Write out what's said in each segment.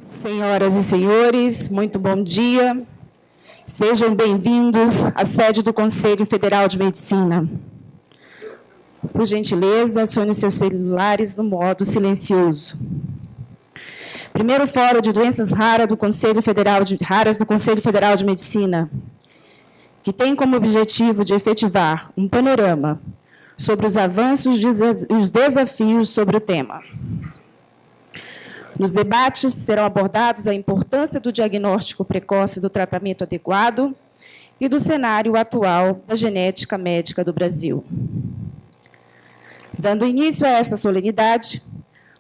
Senhoras e senhores, muito bom dia. Sejam bem-vindos à sede do Conselho Federal de Medicina. Por gentileza, acione seus celulares no modo silencioso. Primeiro Fórum de Doenças Raras do Conselho Federal de Medicina, que tem como objetivo de efetivar um panorama sobre os avanços e os desafios sobre o tema. Nos debates serão abordados a importância do diagnóstico precoce do tratamento adequado e do cenário atual da genética médica do Brasil. Dando início a esta solenidade,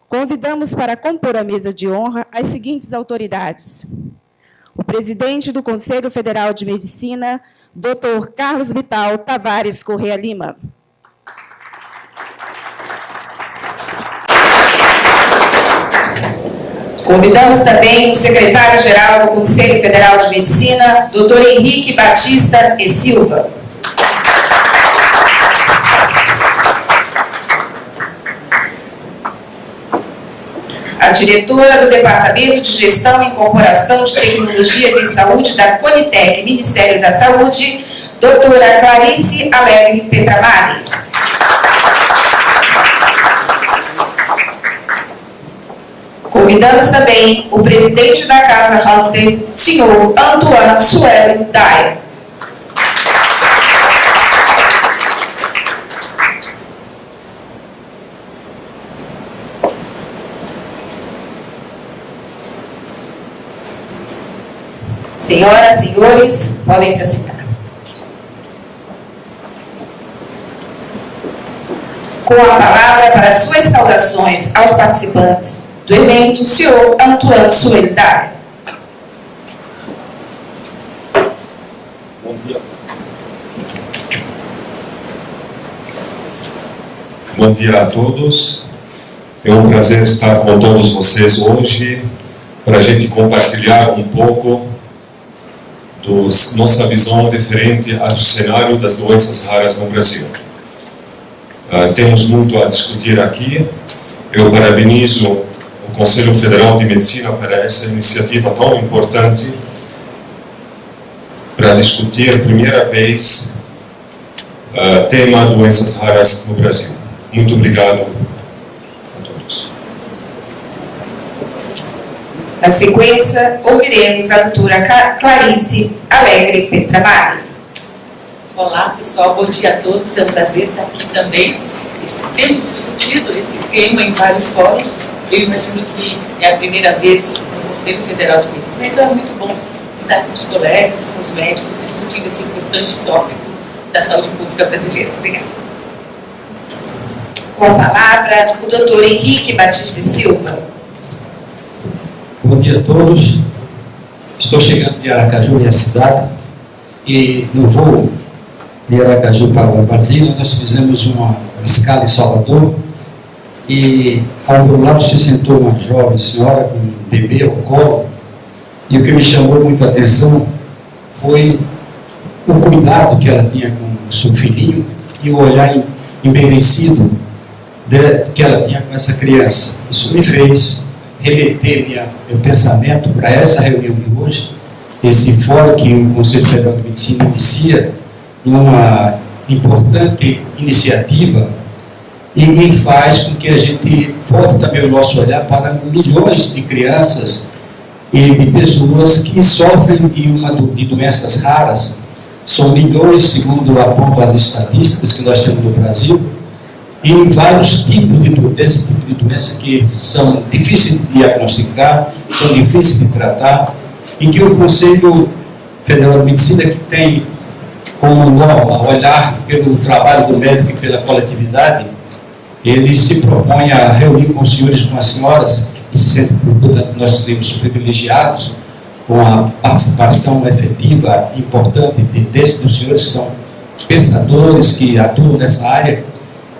convidamos para compor a mesa de honra as seguintes autoridades: o presidente do Conselho Federal de Medicina, Dr. Carlos Vital Tavares Correa Lima. Convidamos também o secretário-geral do Conselho Federal de Medicina, Dr. Henrique Batista e Silva. A diretora do Departamento de Gestão e Incorporação de Tecnologias em Saúde da Conitec, Ministério da Saúde, doutora Clarice Alegre Petramari. Convidamos também o presidente da Casa Hunter, senhor Antoine Sueli Dyer. Senhoras e senhores, podem se assentar. Com a palavra para suas saudações aos participantes do evento, o senhor Antoine Sueli Dyer. Bom dia. Bom dia a todos. É um prazer estar com todos vocês hoje para a gente compartilhar um pouco nossa visão referente ao cenário das doenças raras no Brasil. Temos muito a discutir aqui. Eu parabenizo o Conselho Federal de Medicina para essa iniciativa tão importante para discutir a primeira vez o tema doenças raras no Brasil. Muito obrigado a todos. Na sequência, ouviremos a doutora Clarice Alegre Petramari. Olá, pessoal, bom dia a todos. É um prazer estar aqui também. Temos discutido esse tema em vários fóruns. Eu imagino que é a primeira vez no Conselho Federal de Medicina, então é muito bom estar com os colegas, com os médicos, discutindo esse importante tópico da saúde pública brasileira. Obrigada. Com a palavra, o doutor Henrique Batista Silva. Bom dia a todos. Estou chegando de Aracaju, minha cidade, e no voo de Aracaju para Brasília, nós fizemos uma escala em Salvador, e ao meu lado se sentou uma jovem senhora com um bebê ao colo, e o que me chamou muito a atenção foi o cuidado que ela tinha com o seu filhinho e o olhar embevecido que ela tinha com essa criança. Isso me fez remeter meu pensamento para essa reunião de hoje, esse fórum que o Conselho Federal de Medicina inicia numa importante iniciativa e faz com que a gente volte também o nosso olhar para milhões de crianças e de pessoas que sofrem de doenças raras. São milhões, segundo apontam as estatísticas que nós temos no Brasil, e em vários tipos desse tipo de doença que são difíceis de diagnosticar, são difíceis de tratar, e que o Conselho Federal de Medicina, que tem como norma olhar pelo trabalho do médico e pela coletividade, ele se propõe a reunir com os senhores e com as senhoras, e se sente, portanto, nós seremos privilegiados com a participação efetiva e importante dos senhores que são pensadores, que atuam nessa área,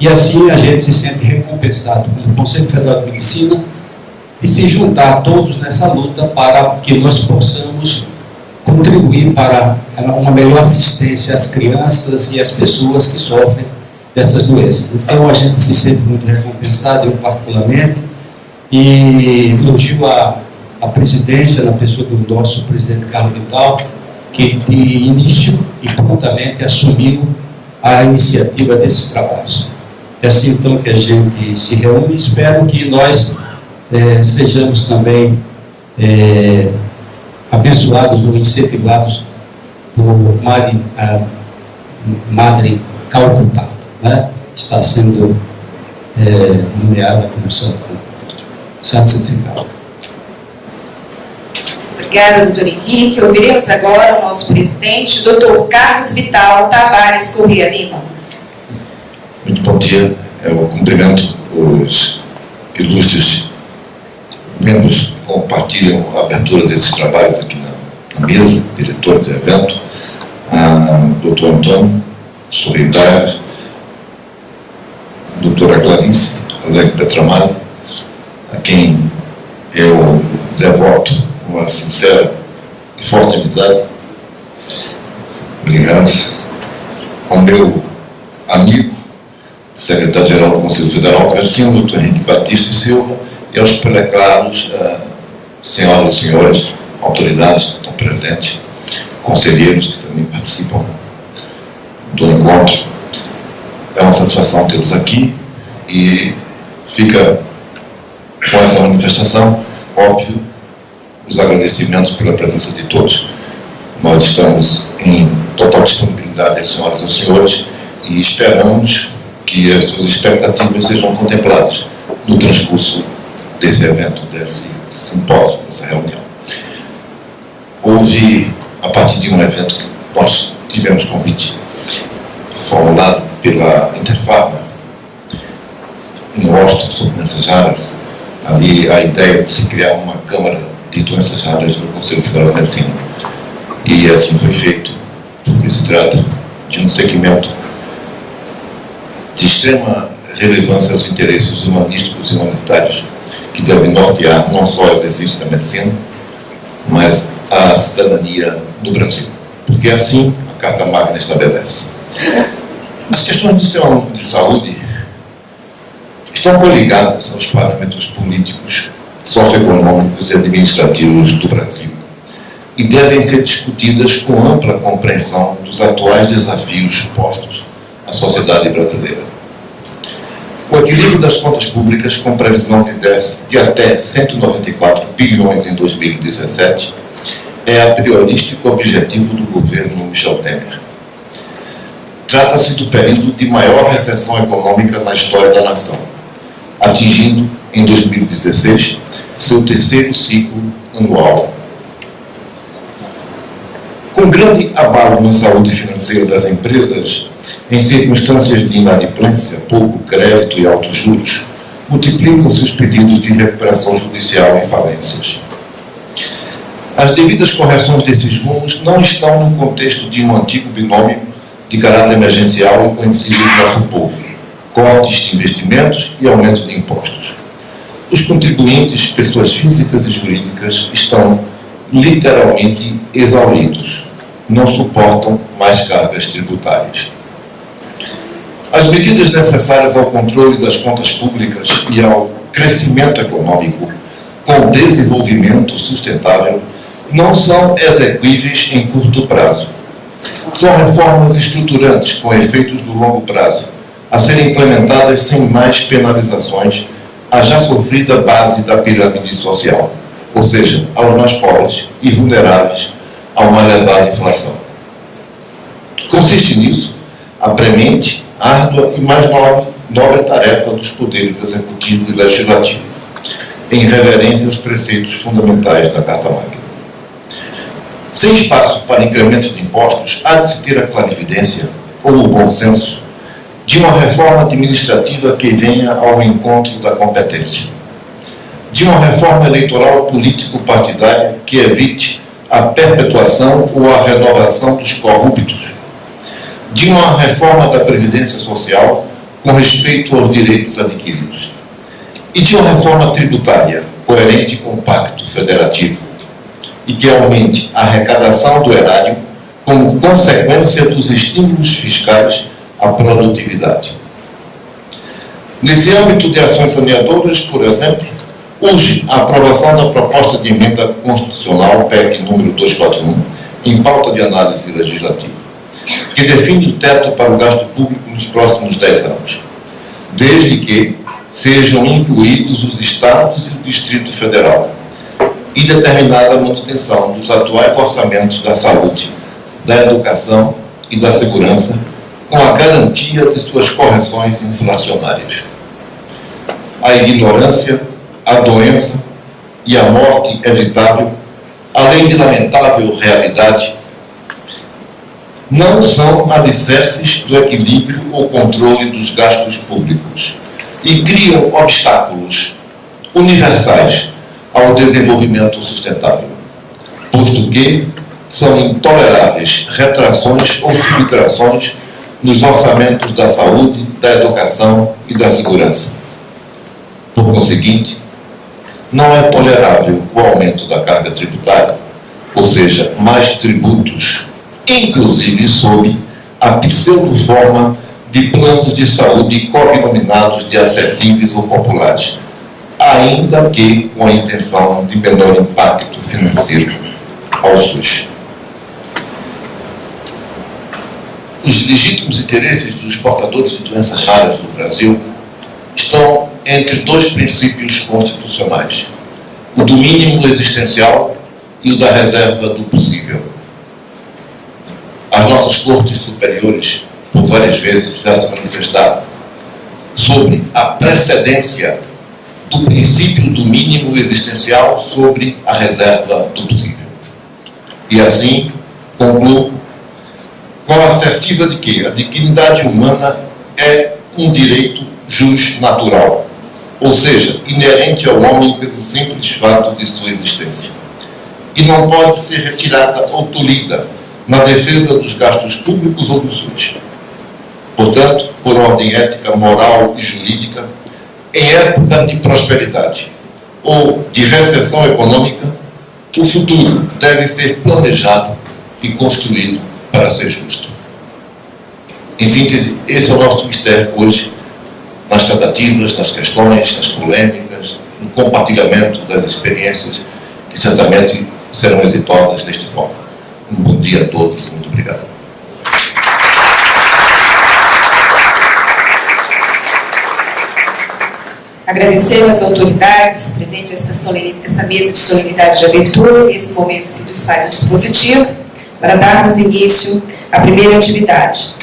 e assim a gente se sente recompensado pelo Conselho Federal de Medicina de se juntar a todos nessa luta para que nós possamos contribuir para uma melhor assistência às crianças e às pessoas que sofrem dessas doenças. Então a gente se sente muito recompensado, eu particularmente, e elogio a presidência, na pessoa do nosso presidente Carlos Vital, que de início e prontamente assumiu a iniciativa desses trabalhos. É assim então que a gente se reúne. Espero que nós sejamos também abençoados ou incentivados por Madre Calcutá, né? Está sendo nomeada como santo santificado. Obrigada, doutor Henrique. Ouviremos agora o nosso presidente, doutor Carlos Vital Tavares Corrêa Lima. Muito bom dia. Eu cumprimento os ilustres membros que compartilham a abertura desses trabalhos aqui na mesa, diretor do evento, a doutor Antônio Sorridaia, a doutora Clarice Alegre Petramalho, a quem eu devoto uma sincera e forte amizade. Obrigado. Ao meu amigo, secretário-geral do Conselho Federal, o doutor Henrique Batista Silva, e aos preclaros, senhoras e senhores, autoridades que estão presentes, conselheiros que também participam do encontro. É uma satisfação tê-los aqui e fica com essa manifestação, óbvio, os agradecimentos pela presença de todos. Nós estamos em total disponibilidade, senhoras e senhores, e esperamos que as suas expectativas sejam contempladas no transcurso desse evento, desse simpósio, dessa reunião. Houve, a partir de um evento que nós tivemos convite formulado pela Interfarma, em Washington, sobre doenças raras, ali a ideia de se criar uma Câmara de Doenças Raras no Conselho Federal de Medicina. E assim foi feito, porque se trata de um segmento de extrema relevância aos interesses humanísticos e humanitários que devem nortear não só o exercício da medicina, mas a cidadania no Brasil. Porque assim a Carta Magna estabelece. As questões do sistema de saúde estão coligadas aos parâmetros políticos, socioeconômicos e administrativos do Brasil e devem ser discutidas com ampla compreensão dos atuais desafios postos à sociedade brasileira. O equilíbrio das contas públicas, com previsão de déficit de até 194 bilhões em 2017, é a priorístico objetivo do governo Michel Temer. Trata-se do período de maior recessão econômica na história da nação, atingindo, em 2016, seu terceiro ciclo anual. Com grande abalo na saúde financeira das empresas, em circunstâncias de inadimplência, pouco crédito e altos juros, multiplicam-se os pedidos de recuperação judicial e falências. As devidas correções desses rumos não estão no contexto de um antigo binômio de caráter emergencial e conhecido do nosso povo: cortes de investimentos e aumento de impostos. Os contribuintes, pessoas físicas e jurídicas, estão literalmente exauridos, não suportam mais cargas tributárias. As medidas necessárias ao controle das contas públicas e ao crescimento econômico com desenvolvimento sustentável não são exequíveis em curto prazo. São reformas estruturantes com efeitos no longo prazo, a serem implementadas sem mais penalizações à já sofrida base da pirâmide social, ou seja, aos mais pobres e vulneráveis a uma elevada inflação. Consiste nisso a premente, árdua e mais nobre tarefa dos poderes executivo e legislativo, em reverência aos preceitos fundamentais da Carta Magna. Sem espaço para incrementos de impostos, há de se ter a clarividência, ou o bom senso, de uma reforma administrativa que venha ao encontro da competência, de uma reforma eleitoral político-partidária que evite a perpetuação ou a renovação dos corruptos, de uma reforma da Previdência Social com respeito aos direitos adquiridos e de uma reforma tributária coerente com o Pacto Federativo e que aumente a arrecadação do erário como consequência dos estímulos fiscais à produtividade. Nesse âmbito de ações saneadoras, por exemplo, urge a aprovação da proposta de emenda constitucional PEC número 241, em pauta de análise legislativa, que define o teto para o gasto público nos próximos 10 anos, desde que sejam incluídos os estados e o Distrito Federal, e determinada a manutenção dos atuais orçamentos da saúde, da educação e da segurança, com a garantia de suas correções inflacionárias. A ignorância, a doença e a morte evitável, além de lamentável realidade, não são alicerces do equilíbrio ou controle dos gastos públicos e criam obstáculos universais ao desenvolvimento sustentável, posto que são intoleráveis retrações ou subtrações nos orçamentos da saúde, da educação e da segurança. Por conseguinte, não é tolerável o aumento da carga tributária, ou seja, mais tributos, inclusive sob a pseudo-forma de planos de saúde cognominados de acessíveis ou populares, ainda que com a intenção de menor impacto financeiro ao SUS. Os legítimos interesses dos portadores de doenças raras no Brasil estão entre dois princípios constitucionais: o do mínimo existencial e o da reserva do possível. As nossas cortes superiores, por várias vezes, já se manifestaram sobre a precedência do princípio do mínimo existencial sobre a reserva do possível. E assim, concluo com a assertiva de que a dignidade humana é um direito natural, ou seja, inerente ao homem pelo simples fato de sua existência, e não pode ser retirada ou tolhida na defesa dos gastos públicos ou do SUS. Portanto, por ordem ética, moral e jurídica, em época de prosperidade ou de recessão econômica, o futuro deve ser planejado e construído para ser justo. Em síntese, esse é o nosso mistério hoje, nas tratativas, nas questões, nas polêmicas, no compartilhamento das experiências que certamente serão exitosas neste fórum. Um bom dia a todos e muito obrigado. Agradecemos às autoridades presentes nesta mesa de solenidade de abertura. Nesse momento se desfaz o dispositivo para darmos início à primeira atividade.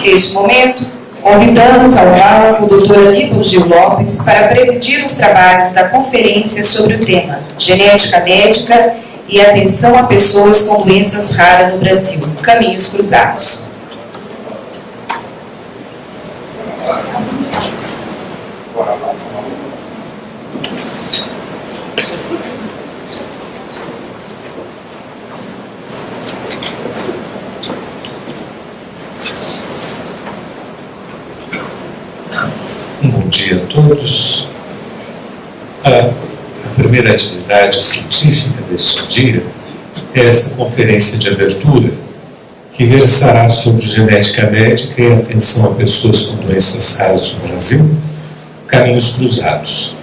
Neste momento, convidamos ao palco o Dr. Aníbal Gil Lopes para presidir os trabalhos da conferência sobre o tema Genética Médica e Atenção a Pessoas com Doenças Raras no Brasil, Caminhos Cruzados. Bom dia a todos. A primeira atividade científica deste dia é essa conferência de abertura, que versará sobre genética médica e atenção a pessoas com doenças raras no Brasil, Caminhos Cruzados,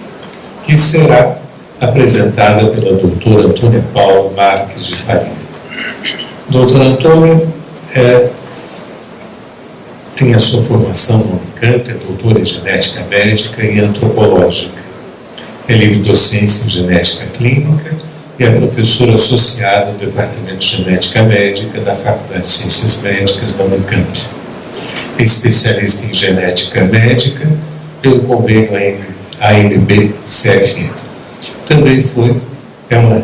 que será apresentada pela doutora Antônia Paula Marques de Faria. Doutora Antônia tem a sua formação no Unicamp, é doutora em genética médica e antropológica. É livre-docência em genética clínica e é professora associada do Departamento de Genética Médica da Faculdade de Ciências Médicas da Unicamp. É especialista em genética médica pelo convênio AMB-CFM. Também é uma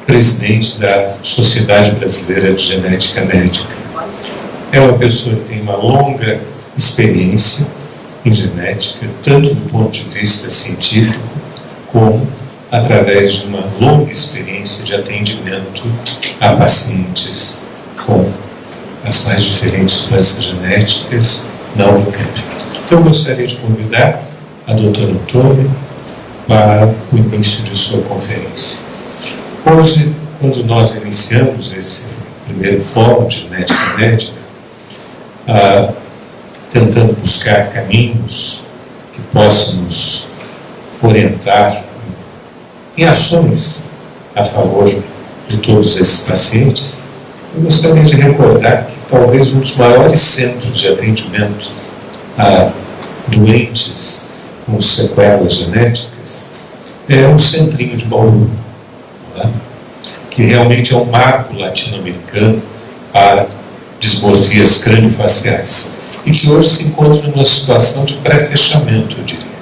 presidente da Sociedade Brasileira de Genética Médica. É uma pessoa que tem uma longa experiência em genética, tanto do ponto de vista científico, como através de uma longa experiência de atendimento a pacientes com as mais diferentes doenças genéticas na Unicamp. Então, eu gostaria de convidar a doutora Antônia para o início de sua conferência. Hoje, quando nós iniciamos primeiro Fórum de Genética Médica, tentando buscar caminhos que possam nos orientar em ações a favor de todos esses pacientes. Eu gostaria de recordar que talvez um dos maiores centros de atendimento a doentes com sequelas genéticas é o Centrinho de Bauru, que realmente é um marco latino-americano para dismorfias crâniofaciais e que hoje se encontra numa situação de pré-fechamento, eu diria.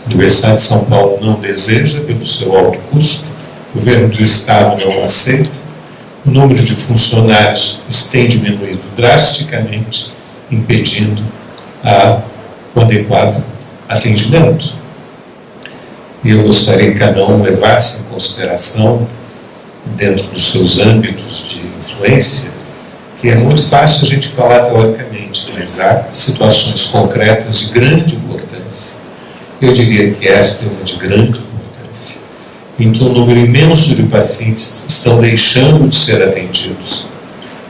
A Universidade de São Paulo não deseja, pelo seu alto custo, o governo do Estado não aceita, o número de funcionários tem diminuído drasticamente, impedindo o adequado atendimento. E eu gostaria que cada um levasse em consideração, dentro dos seus âmbitos de influência, que é muito fácil a gente falar teoricamente, mas há situações concretas de grande importância. Eu diria que esta é uma de grande importância, em que um número imenso de pacientes estão deixando de ser atendidos.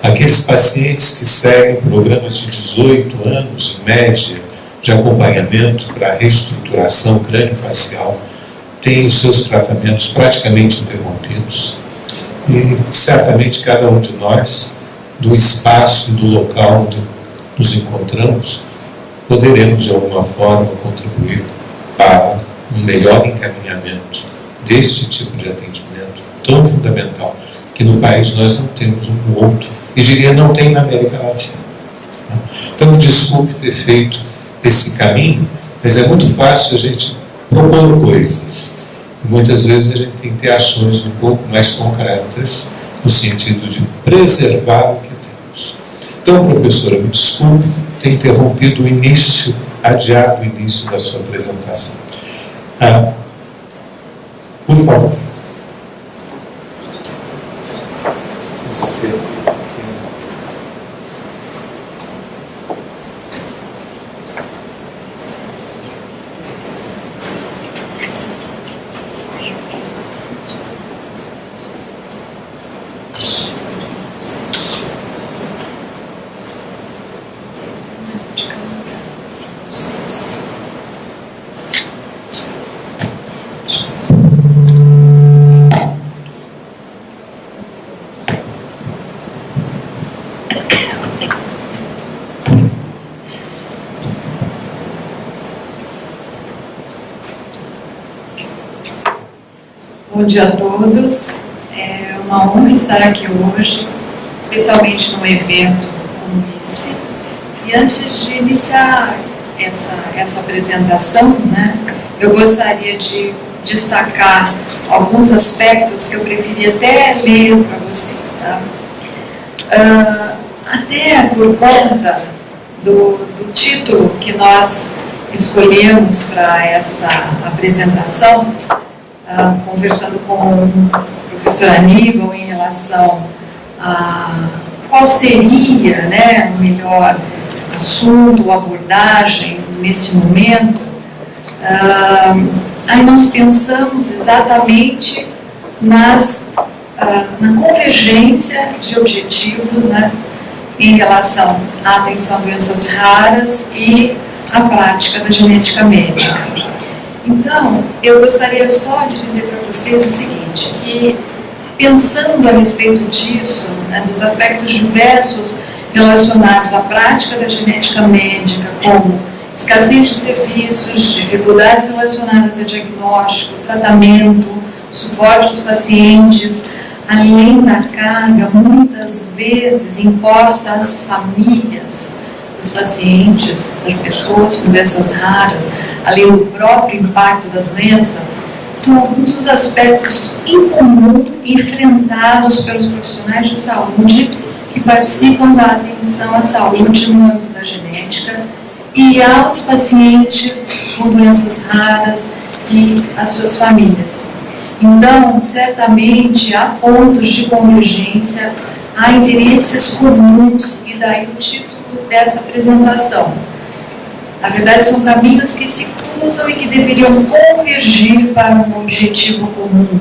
Aqueles pacientes que seguem programas de 18 anos, em média, de acompanhamento para reestruturação crâniofacial, têm os seus tratamentos praticamente interrompidos. E certamente cada um de nós, do espaço e do local onde nos encontramos, poderemos de alguma forma contribuir para um melhor encaminhamento deste tipo de atendimento tão fundamental, que no país nós não temos um outro, e diria não tem na América Latina. Então, desculpe ter feito esse caminho, mas é muito fácil a gente propor coisas. Muitas vezes a gente tem que ter ações um pouco mais concretas, no sentido de preservar o que temos. Então, professora, me desculpe ter interrompido o início, adiado o início da sua apresentação. Por favor. Bom dia a todos. É uma honra estar aqui hoje, especialmente num evento como esse. E antes de iniciar essa apresentação, né, eu gostaria de destacar alguns aspectos que eu preferi até ler para vocês. Tá? Até por conta do título que nós escolhemos para essa apresentação, conversando com o professor Aníbal em relação a qual seria, né, o melhor assunto ou abordagem nesse momento, aí nós pensamos exatamente na convergência de objetivos, né, em relação à atenção a doenças raras e à prática da genética médica. Então, eu gostaria só de dizer para vocês o seguinte, que pensando a respeito disso, né, dos aspectos diversos relacionados à prática da genética médica, como escassez de serviços, dificuldades relacionadas a diagnóstico, tratamento, suporte aos pacientes, além da carga, muitas vezes, imposta às famílias dos pacientes, das pessoas com doenças raras, além do próprio impacto da doença, são alguns dos aspectos em comum enfrentados pelos profissionais de saúde que participam da atenção à saúde no âmbito da genética e aos pacientes com doenças raras e às suas famílias. Então, certamente, há pontos de convergência, há interesses comuns, e daí o título dessa apresentação. Na verdade, são caminhos que se cruzam e que deveriam convergir para um objetivo comum.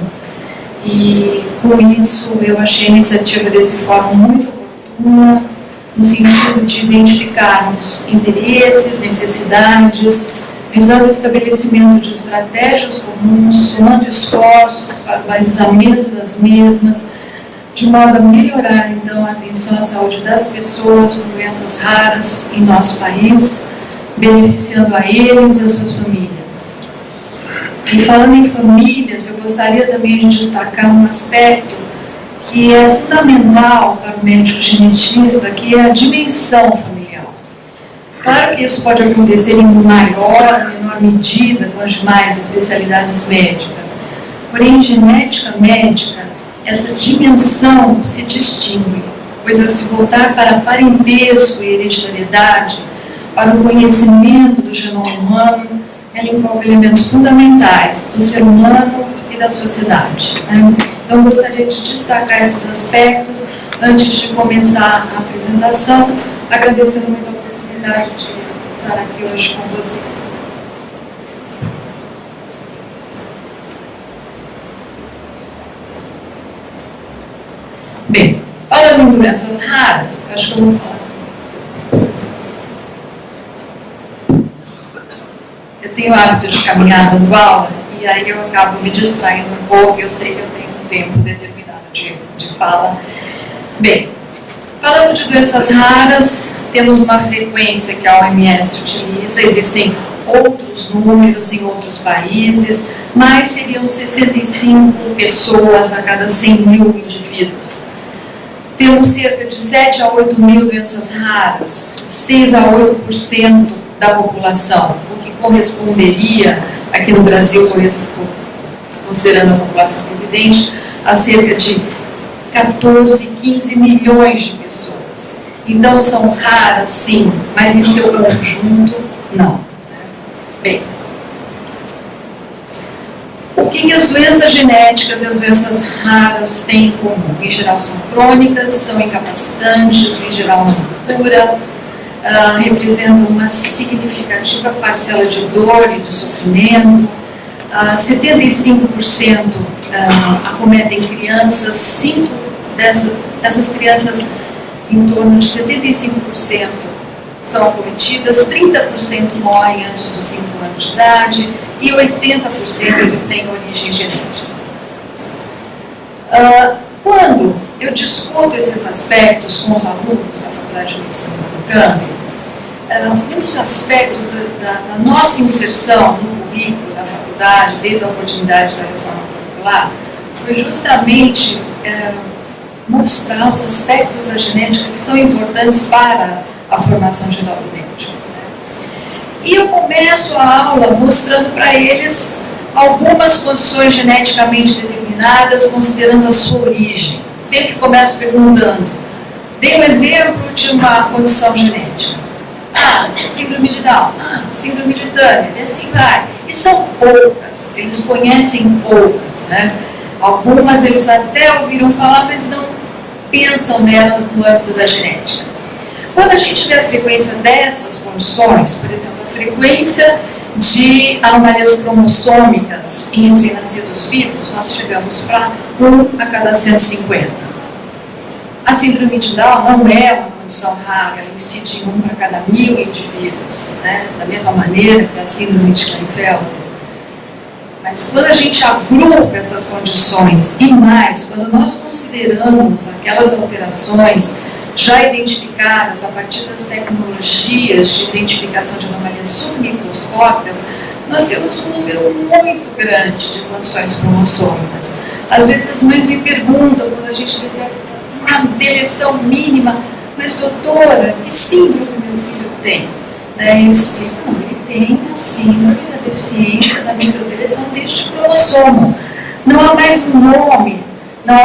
E com isso eu achei a iniciativa desse fórum muito oportuna, no sentido de identificarmos interesses, necessidades, visando o estabelecimento de estratégias comuns, somando esforços para o balizamento das mesmas, de modo a melhorar, então, a atenção à saúde das pessoas com doenças raras em nosso país, beneficiando a eles e as suas famílias. E falando em famílias, eu gostaria também de destacar um aspecto que é fundamental para o médico geneticista, que é a dimensão familiar. Claro que isso pode acontecer em maior ou menor medida com as demais especialidades médicas, porém, em genética médica, essa dimensão se distingue, pois a se voltar para parentesco e hereditariedade, para o conhecimento do genoma humano, ela envolve elementos fundamentais do ser humano e da sociedade. Então, eu gostaria de destacar esses aspectos antes de começar a apresentação, agradecendo muito a oportunidade de estar aqui hoje com vocês. Bem, falando em doenças raras, eu acho que eu vou falar. Eu tenho o hábito de caminhar dando aula, e aí eu acabo me distraindo um pouco, e eu sei que eu tenho um tempo determinado de fala. Bem, falando de doenças raras, temos uma frequência que a OMS utiliza, existem outros números em outros países, mas seriam 65 pessoas a cada 100 mil indivíduos. Temos cerca de 7 a 8 mil doenças raras, 6 a 8% da população, o que corresponderia, aqui no Brasil, considerando a população residente, a cerca de 14, 15 milhões de pessoas. Então, são raras, sim, mas em seu conjunto, não. Bem, o que as doenças genéticas e as doenças raras têm em comum? Em geral, são crônicas, são incapacitantes, em geral, não cura, representam uma significativa parcela de dor e de sofrimento. 75% acometem crianças, 5 dessas crianças, em torno de 75%, são acometidas, 30% morrem antes dos 5 anos de idade e 80% têm origem genética. Quando eu discuto esses aspectos com os alunos da Faculdade de Medicina do Unicamp, um dos aspectos da nossa inserção no currículo da faculdade, desde a oportunidade da reforma curricular, foi justamente mostrar os aspectos da genética que são importantes para a formação geral do médico. E eu começo a aula mostrando para eles algumas condições geneticamente determinadas, considerando a sua origem. Sempre começo perguntando, dê um exemplo de uma condição genética. Síndrome de Down, síndrome de Turner, e assim vai. E são poucas, eles conhecem poucas, né? Algumas eles até ouviram falar, mas não pensam nelas no âmbito da genética. Quando a gente vê a frequência dessas condições, por exemplo, a frequência de anomalias cromossômicas em recém-nascidos vivos, nós chegamos para 1 a cada 150. A síndrome de Down não é uma condição rara, ela incide em 1 para cada 1000 indivíduos, né? Da mesma maneira que a síndrome de Klinefelter. Mas quando a gente agrupa essas condições e mais, quando nós consideramos aquelas alterações já identificadas a partir das tecnologias de identificação de anomalias submicroscópicas, nós temos um número muito grande de condições cromossômicas. Às vezes as mães me perguntam, quando a gente detecta uma deleção mínima, mas doutora, que síndrome meu filho tem? Daí eu explico, não, ele tem a síndrome da deficiência da microdeleção deste cromossomo. Não há mais um nome, não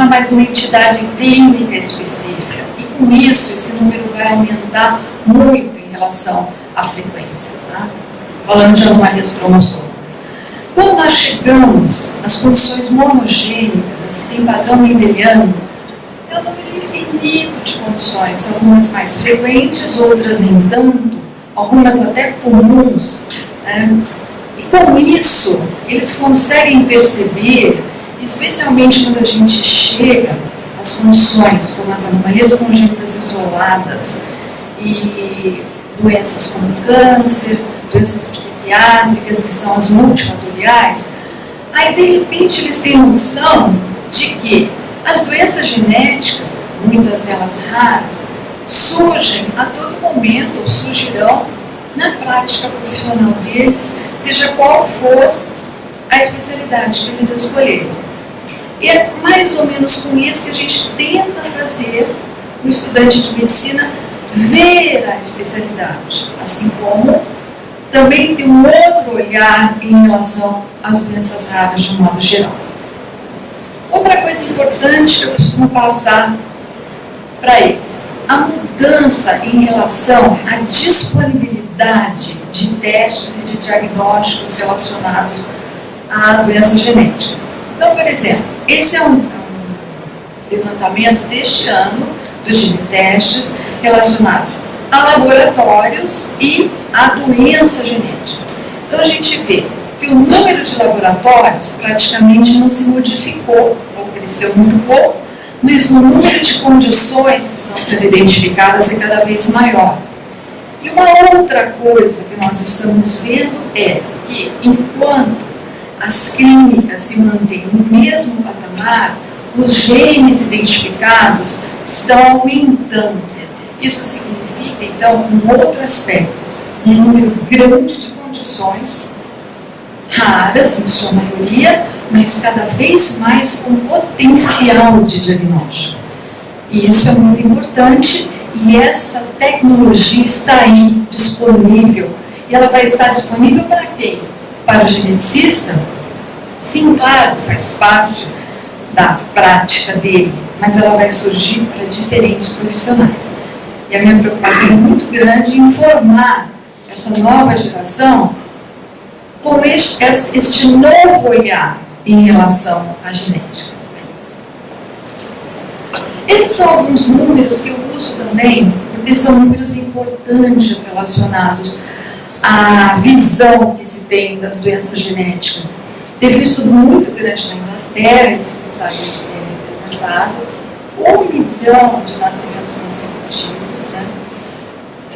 há mais uma entidade clínica específica. E com isso, esse número vai aumentar muito em relação à frequência, tá? Falando de anomalias cromossômicas. Quando nós chegamos nas condições monogênicas, as que têm padrão mendeliano, é um número infinito de condições, algumas mais frequentes, outras nem tanto, algumas até comuns, né? E com isso, eles conseguem perceber especialmente quando a gente chega às condições como as anomalias congênitas isoladas e doenças como câncer, doenças psiquiátricas, que são as multifatoriais, aí de repente eles têm noção de que as doenças genéticas, muitas delas raras, surgem a todo momento, ou surgirão na prática profissional deles, seja qual for a especialidade que eles escolherem. E é mais ou menos com isso que a gente tenta fazer o estudante de medicina ver a especialidade, assim como também ter um outro olhar em relação às doenças raras de um modo geral. Outra coisa importante que eu costumo passar para eles, a mudança em relação à disponibilidade de testes e de diagnósticos relacionados a doenças genéticas. Então, por exemplo, esse é um levantamento deste ano dos genetestes relacionados a laboratórios e a doenças genéticas. Então, a gente vê que o número de laboratórios praticamente não se modificou, ou cresceu muito pouco, mas o número de condições que estão sendo identificadas é cada vez maior. E uma outra coisa que nós estamos vendo é que, enquanto as clínicas se mantêm no mesmo patamar, os genes identificados estão aumentando. Isso significa, então, um outro aspecto, um número grande de condições, raras em sua maioria, mas cada vez mais com potencial de diagnóstico. E isso é muito importante, e essa tecnologia está aí, disponível. E ela vai estar disponível para quem? Para o geneticista? Sim, claro, faz parte da prática dele, mas ela vai surgir para diferentes profissionais. E a minha preocupação é muito grande em formar essa nova geração com este novo olhar em relação à genética. Esses são alguns números que eu uso também, porque são números importantes relacionados à visão que se tem das doenças genéticas. Teve um estudo muito grande na Inglaterra, esse que está aí representado, 1 milhão de nascimentos consecutivos, né?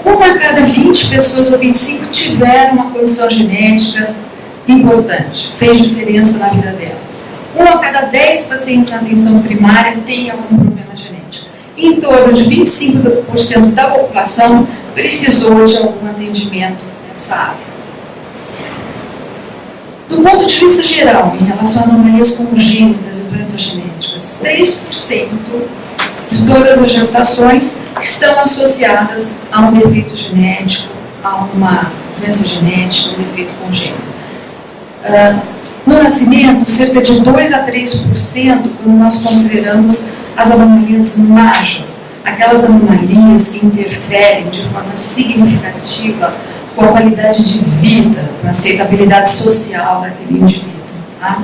Uma a cada 20 pessoas ou 25 tiveram uma condição genética importante, fez diferença na vida delas. 1 a cada 10 pacientes na atenção primária tem algum problema genético. Em torno de 25% da população precisou de algum atendimento nessa área. Do ponto de vista geral, em relação a anomalias congênitas e doenças genéticas, 3% de todas as gestações estão associadas a um defeito genético, a uma doença genética, um defeito congênito. No nascimento, cerca de 2 a 3% quando nós consideramos as anomalias major, aquelas anomalias que interferem de forma significativa com a qualidade de vida, com a aceitabilidade social daquele indivíduo. Tá?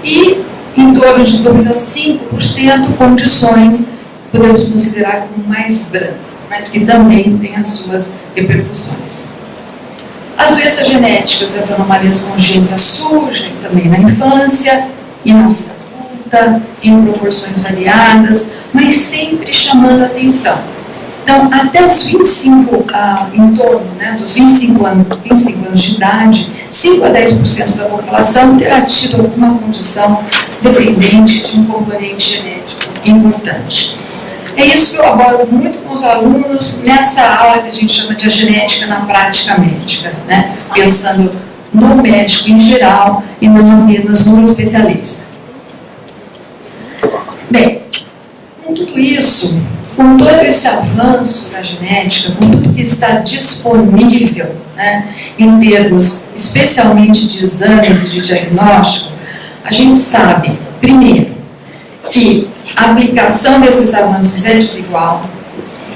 E em torno de 2 a 5% condições que podemos considerar como mais brancas, mas que também têm as suas repercussões. As doenças genéticas, as anomalias congênitas surgem também na infância e na vida adulta, em proporções variadas, mas sempre chamando a atenção. Então, até os 25, em torno dos 25 anos de idade, 5 a 10% da população terá tido alguma condição dependente de um componente genético importante. É isso que eu abordo muito com os alunos nessa aula que a gente chama de a genética na prática médica, né? Pensando no médico em geral e não apenas no especialista. Bem, com tudo isso, com todo esse avanço da genética, com tudo que está disponível, né, em termos especialmente de exames e de diagnóstico, a gente sabe, primeiro, que a aplicação desses avanços é desigual,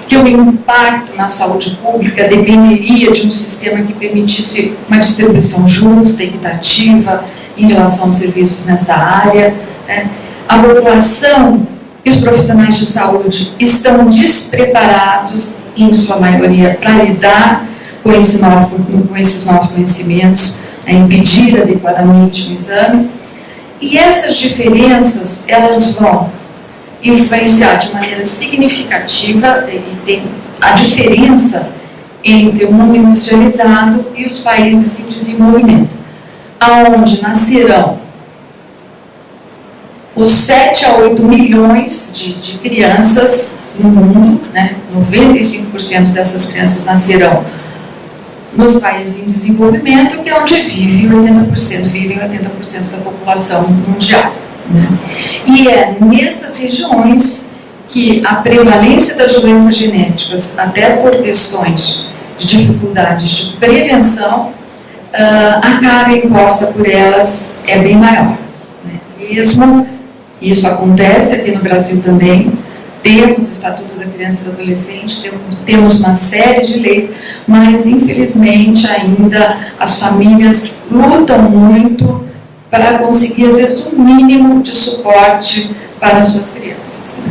que o impacto na saúde pública dependeria de um sistema que permitisse uma distribuição justa e equitativa em relação aos serviços nessa área, né? A população e os profissionais de saúde estão despreparados, em sua maioria, para lidar com esses novos conhecimentos, a impedir adequadamente o exame. E essas diferenças, elas vão influenciar de maneira significativa, e tem a diferença entre o mundo industrializado e os países em desenvolvimento, aonde nascerão os 7 a 8 milhões de crianças no mundo, né? 95% dessas crianças nascerão nos países em desenvolvimento, que é onde vivem 80% da população mundial. Né? E é nessas regiões que a prevalência das doenças genéticas, até por questões de dificuldades de prevenção, a carga imposta por elas é bem maior. Né? Mesmo isso acontece aqui no Brasil também, temos o Estatuto da Criança e do Adolescente, temos uma série de leis, mas infelizmente ainda as famílias lutam muito para conseguir, às vezes, um mínimo de suporte para as suas crianças.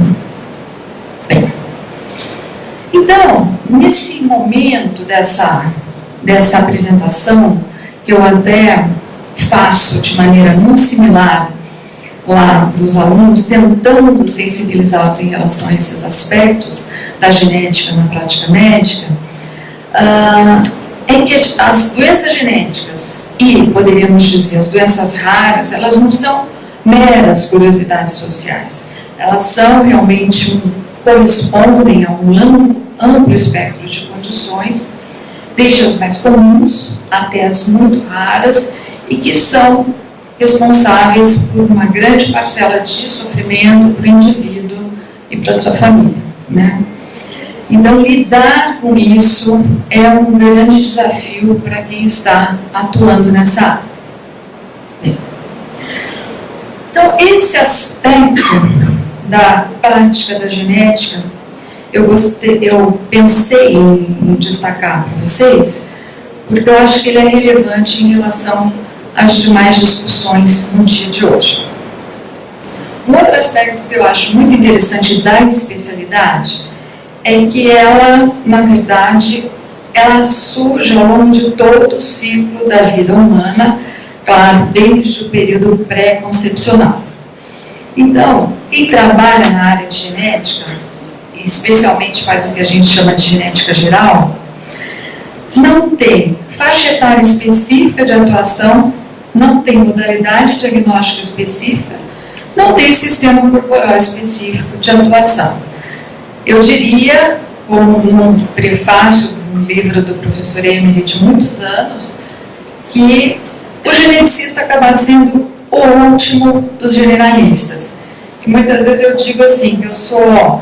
Bem, então, nesse momento dessa apresentação, que eu até faço de maneira muito similar lá para os alunos, tentando sensibilizá-los em relação a esses aspectos da genética na prática médica, é que as doenças genéticas e, poderíamos dizer, as doenças raras, elas não são meras curiosidades sociais. Elas são realmente correspondem a um amplo espectro de condições, desde as mais comuns até as muito raras, e que são responsáveis por uma grande parcela de sofrimento para o indivíduo e para a sua família. Né? Então, lidar com isso é um grande desafio para quem está atuando nessa área. Então, esse aspecto da prática da genética, eu pensei em destacar para vocês, porque eu acho que ele é relevante em relação às demais discussões no dia de hoje. Um outro aspecto que eu acho muito interessante da especialidade é que ela, na verdade, ela surge ao longo de todo o ciclo da vida humana, claro, desde o período pré-concepcional. Então, quem trabalha na área de genética, e especialmente faz o que a gente chama de genética geral, não tem faixa etária específica de atuação, não tem modalidade diagnóstica específica, não tem sistema corporal específico de atuação. Eu diria, como num prefácio de um livro do professor Emily de muitos anos, que o geneticista acaba sendo o último dos generalistas. E muitas vezes eu digo assim, que eu sou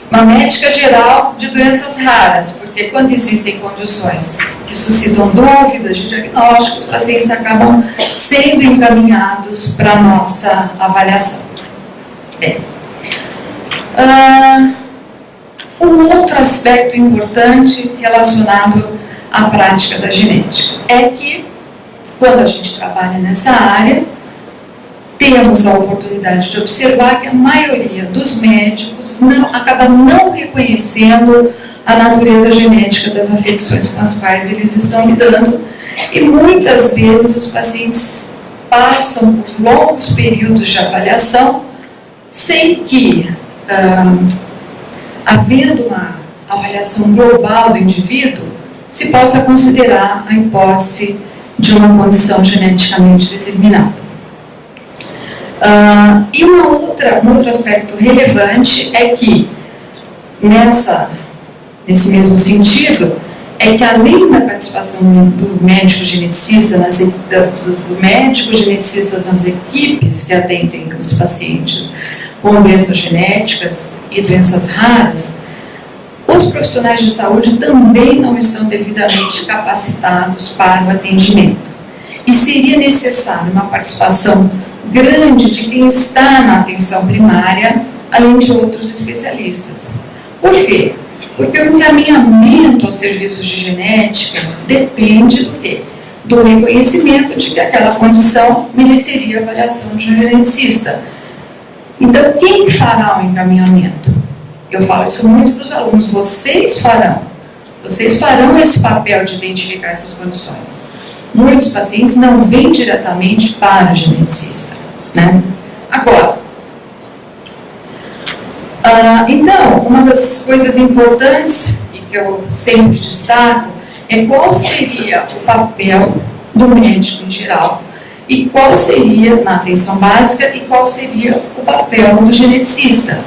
uma médica geral de doenças raras, porque quando existem condições que suscitam dúvidas de diagnóstico, os pacientes acabam sendo encaminhados para a nossa avaliação. Bem, um outro aspecto importante relacionado à prática da genética é que, quando a gente trabalha nessa área, temos a oportunidade de observar que a maioria dos médicos acaba não reconhecendo a natureza genética das afecções com as quais eles estão lidando, e muitas vezes os pacientes passam por longos períodos de avaliação sem que, havendo uma avaliação global do indivíduo, se possa considerar a hipótese de uma condição geneticamente determinada. E um outro aspecto relevante é que, nesse mesmo sentido, é que além da participação do médico geneticista, do médico geneticistas nas equipes que atendem os pacientes com doenças genéticas e doenças raras, os profissionais de saúde também não estão devidamente capacitados para o atendimento. E seria necessário uma participação grande de quem está na atenção primária, além de outros especialistas. Por quê? Porque o encaminhamento aos serviços de genética depende do quê? Do reconhecimento de que aquela condição mereceria avaliação de um geneticista. Então, quem fará o encaminhamento? Eu falo isso muito para os alunos, vocês farão esse papel de identificar essas condições. muitos pacientes não vêm diretamente para o geneticista, né? Agora, então, uma das coisas importantes e que eu sempre destaco é qual seria o papel do médico em geral e qual seria, na atenção básica, e qual seria o papel do geneticista.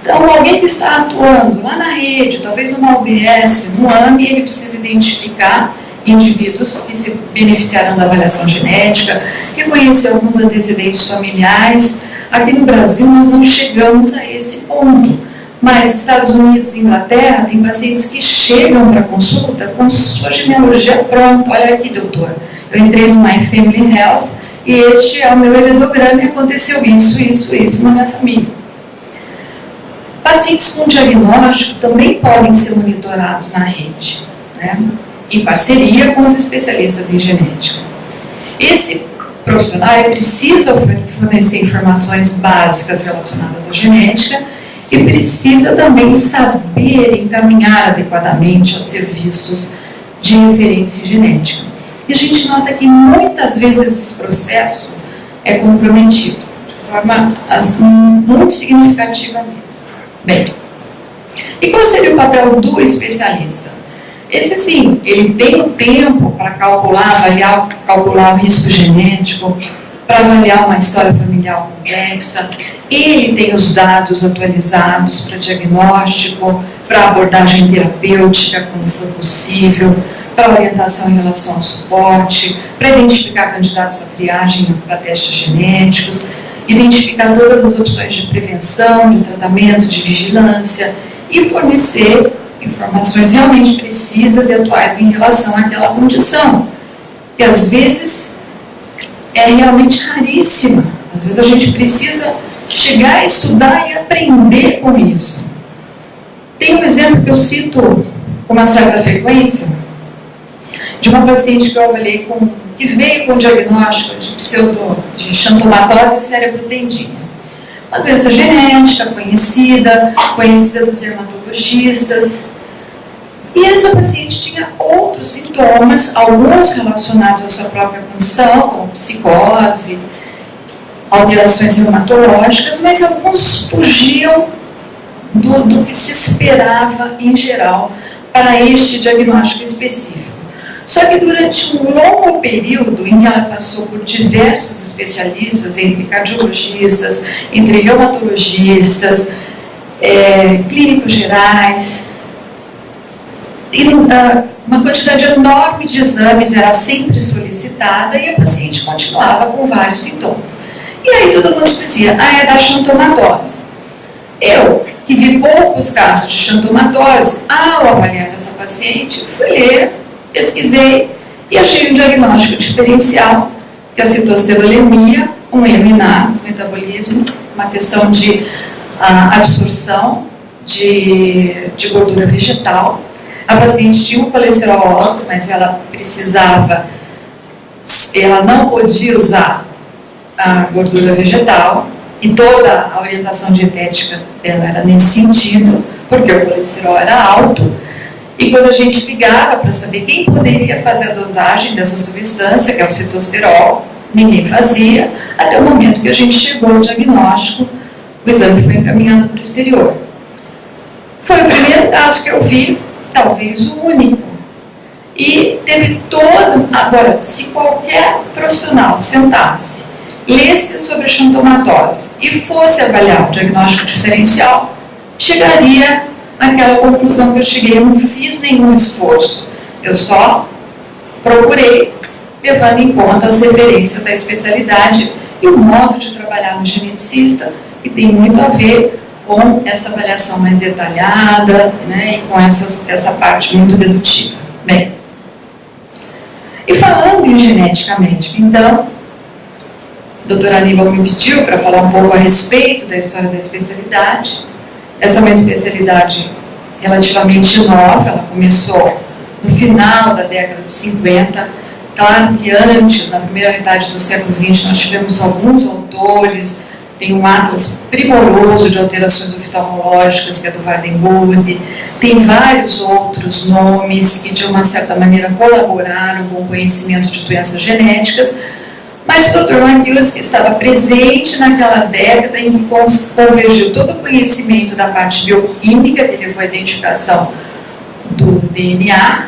Então, alguém que está atuando lá na rede, talvez numa UBS, no AME, ele precisa identificar indivíduos que se beneficiarão da avaliação genética, reconhecer alguns antecedentes familiares. Aqui no Brasil nós não chegamos a esse ponto, mas Estados Unidos e Inglaterra tem pacientes que chegam para consulta com sua genealogia pronta. Olha aqui, doutor, eu entrei no My Family Health e este é o meu heredograma e aconteceu isso na minha família. Pacientes com diagnóstico também podem ser monitorados na rede, né, em parceria com os especialistas em genética. Esse profissional precisa fornecer informações básicas relacionadas à genética e precisa também saber encaminhar adequadamente aos serviços de referência em genética. E a gente nota que muitas vezes esse processo é comprometido, de forma muito significativa mesmo. Bem, e qual seria o papel do especialista? Esse sim, ele tem o tempo para calcular o risco genético, para avaliar uma história familiar complexa, ele tem os dados atualizados para diagnóstico, para abordagem terapêutica, quando for possível, para orientação em relação ao suporte, para identificar candidatos à triagem para testes genéticos, identificar todas as opções de prevenção, de tratamento, de vigilância e fornecer informações realmente precisas e atuais em relação àquela condição, que às vezes é realmente raríssima. Às vezes a gente precisa chegar a estudar e aprender com isso. Tem um exemplo que eu cito com uma certa frequência, de uma paciente que eu avaliei que veio com diagnóstico de xantomatose cerebrotendinha. Uma doença genética conhecida dos dermatologistas. E essa paciente tinha outros sintomas, alguns relacionados à sua própria condição, como psicose, alterações reumatológicas, mas alguns fugiam do que se esperava em geral para este diagnóstico específico. Só que durante um longo período em que ela passou por diversos especialistas, entre cardiologistas, entre reumatologistas, clínicos gerais, e uma quantidade enorme de exames era sempre solicitada e a paciente continuava com vários sintomas. E aí todo mundo dizia, é da xantomatose. Eu, que vi poucos casos de xantomatose, ao avaliar essa paciente, fui ler, pesquisei e achei um diagnóstico diferencial, que é a citoesterolemia, um EMNAS, metabolismo, uma questão de absorção de gordura vegetal. A paciente tinha um colesterol alto, mas ela não podia usar a gordura vegetal, e toda a orientação dietética dela era nesse sentido, porque o colesterol era alto. E quando a gente ligava para saber quem poderia fazer a dosagem dessa substância, que é o citosterol, ninguém fazia, até o momento que a gente chegou ao diagnóstico, o exame foi encaminhado para o exterior. Foi o primeiro caso que eu vi, talvez o único. E teve todo... Agora, se qualquer profissional sentasse, lesse sobre a xantomatose e fosse avaliar o diagnóstico diferencial, chegaria àquela conclusão que eu cheguei. Eu não fiz nenhum esforço, eu só procurei, levando em conta as referências da especialidade e o modo de trabalhar no geneticista, que tem muito a ver com essa avaliação mais detalhada, né, e com essa parte muito dedutiva. Bem, e falando em genética médica, então, a doutora Aníbal me pediu para falar um pouco a respeito da história da especialidade. Essa é uma especialidade relativamente nova, ela começou no final da década de 50. Claro que antes, na primeira metade do século XX, nós tivemos alguns autores tem um atlas primoroso de alterações oftalmológicas, que é do Weidenburg, tem vários outros nomes que, de uma certa maneira, colaboraram com o conhecimento de doenças genéticas, mas o Dr. Matthews estava presente naquela década em que convergiu todo o conhecimento da parte bioquímica, que levou à identificação do DNA,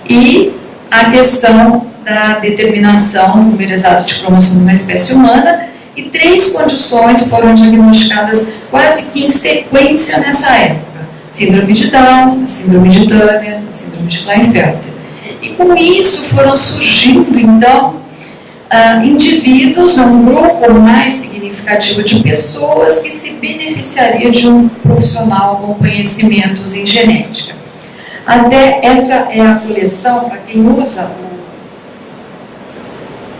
e a questão da determinação do número exato de cromossomos na espécie humana, e 3 condições foram diagnosticadas quase que em sequência nessa época: síndrome de Down, a síndrome de Turner, a síndrome de Klinefelter. E com isso foram surgindo, então, indivíduos, um grupo mais significativo de pessoas que se beneficiaria de um profissional com conhecimentos em genética. Até essa é a coleção, para quem usa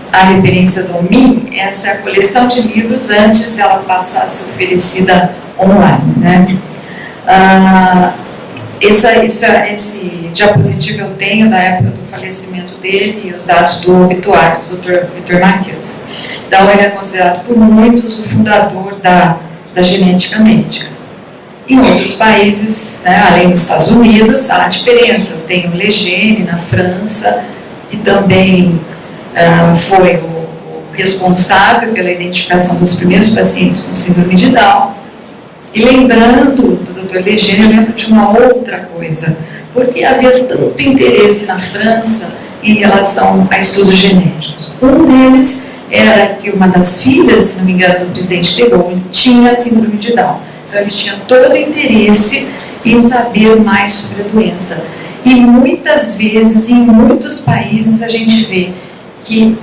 a referência do OMI, essa é a coleção de livros antes dela passar a ser oferecida online, né? Esse diapositivo eu tenho da época do falecimento dele e os dados do obituário do Dr. Victor Matthews. Então, ele é considerado por muitos o fundador da genética médica. Em outros países, né, além dos Estados Unidos, há diferenças. Tem o Legene na França, que também foi o responsável pela identificação dos primeiros pacientes com síndrome de Down. E lembrando do Dr. Legene, eu lembro de uma outra coisa, porque havia tanto interesse na França em relação a estudos genéticos. Um deles era que uma das filhas, se não me engano, do presidente de Gaulle, tinha síndrome de Down. Então ele tinha todo o interesse em saber mais sobre a doença. E muitas vezes, em muitos países, a gente vê que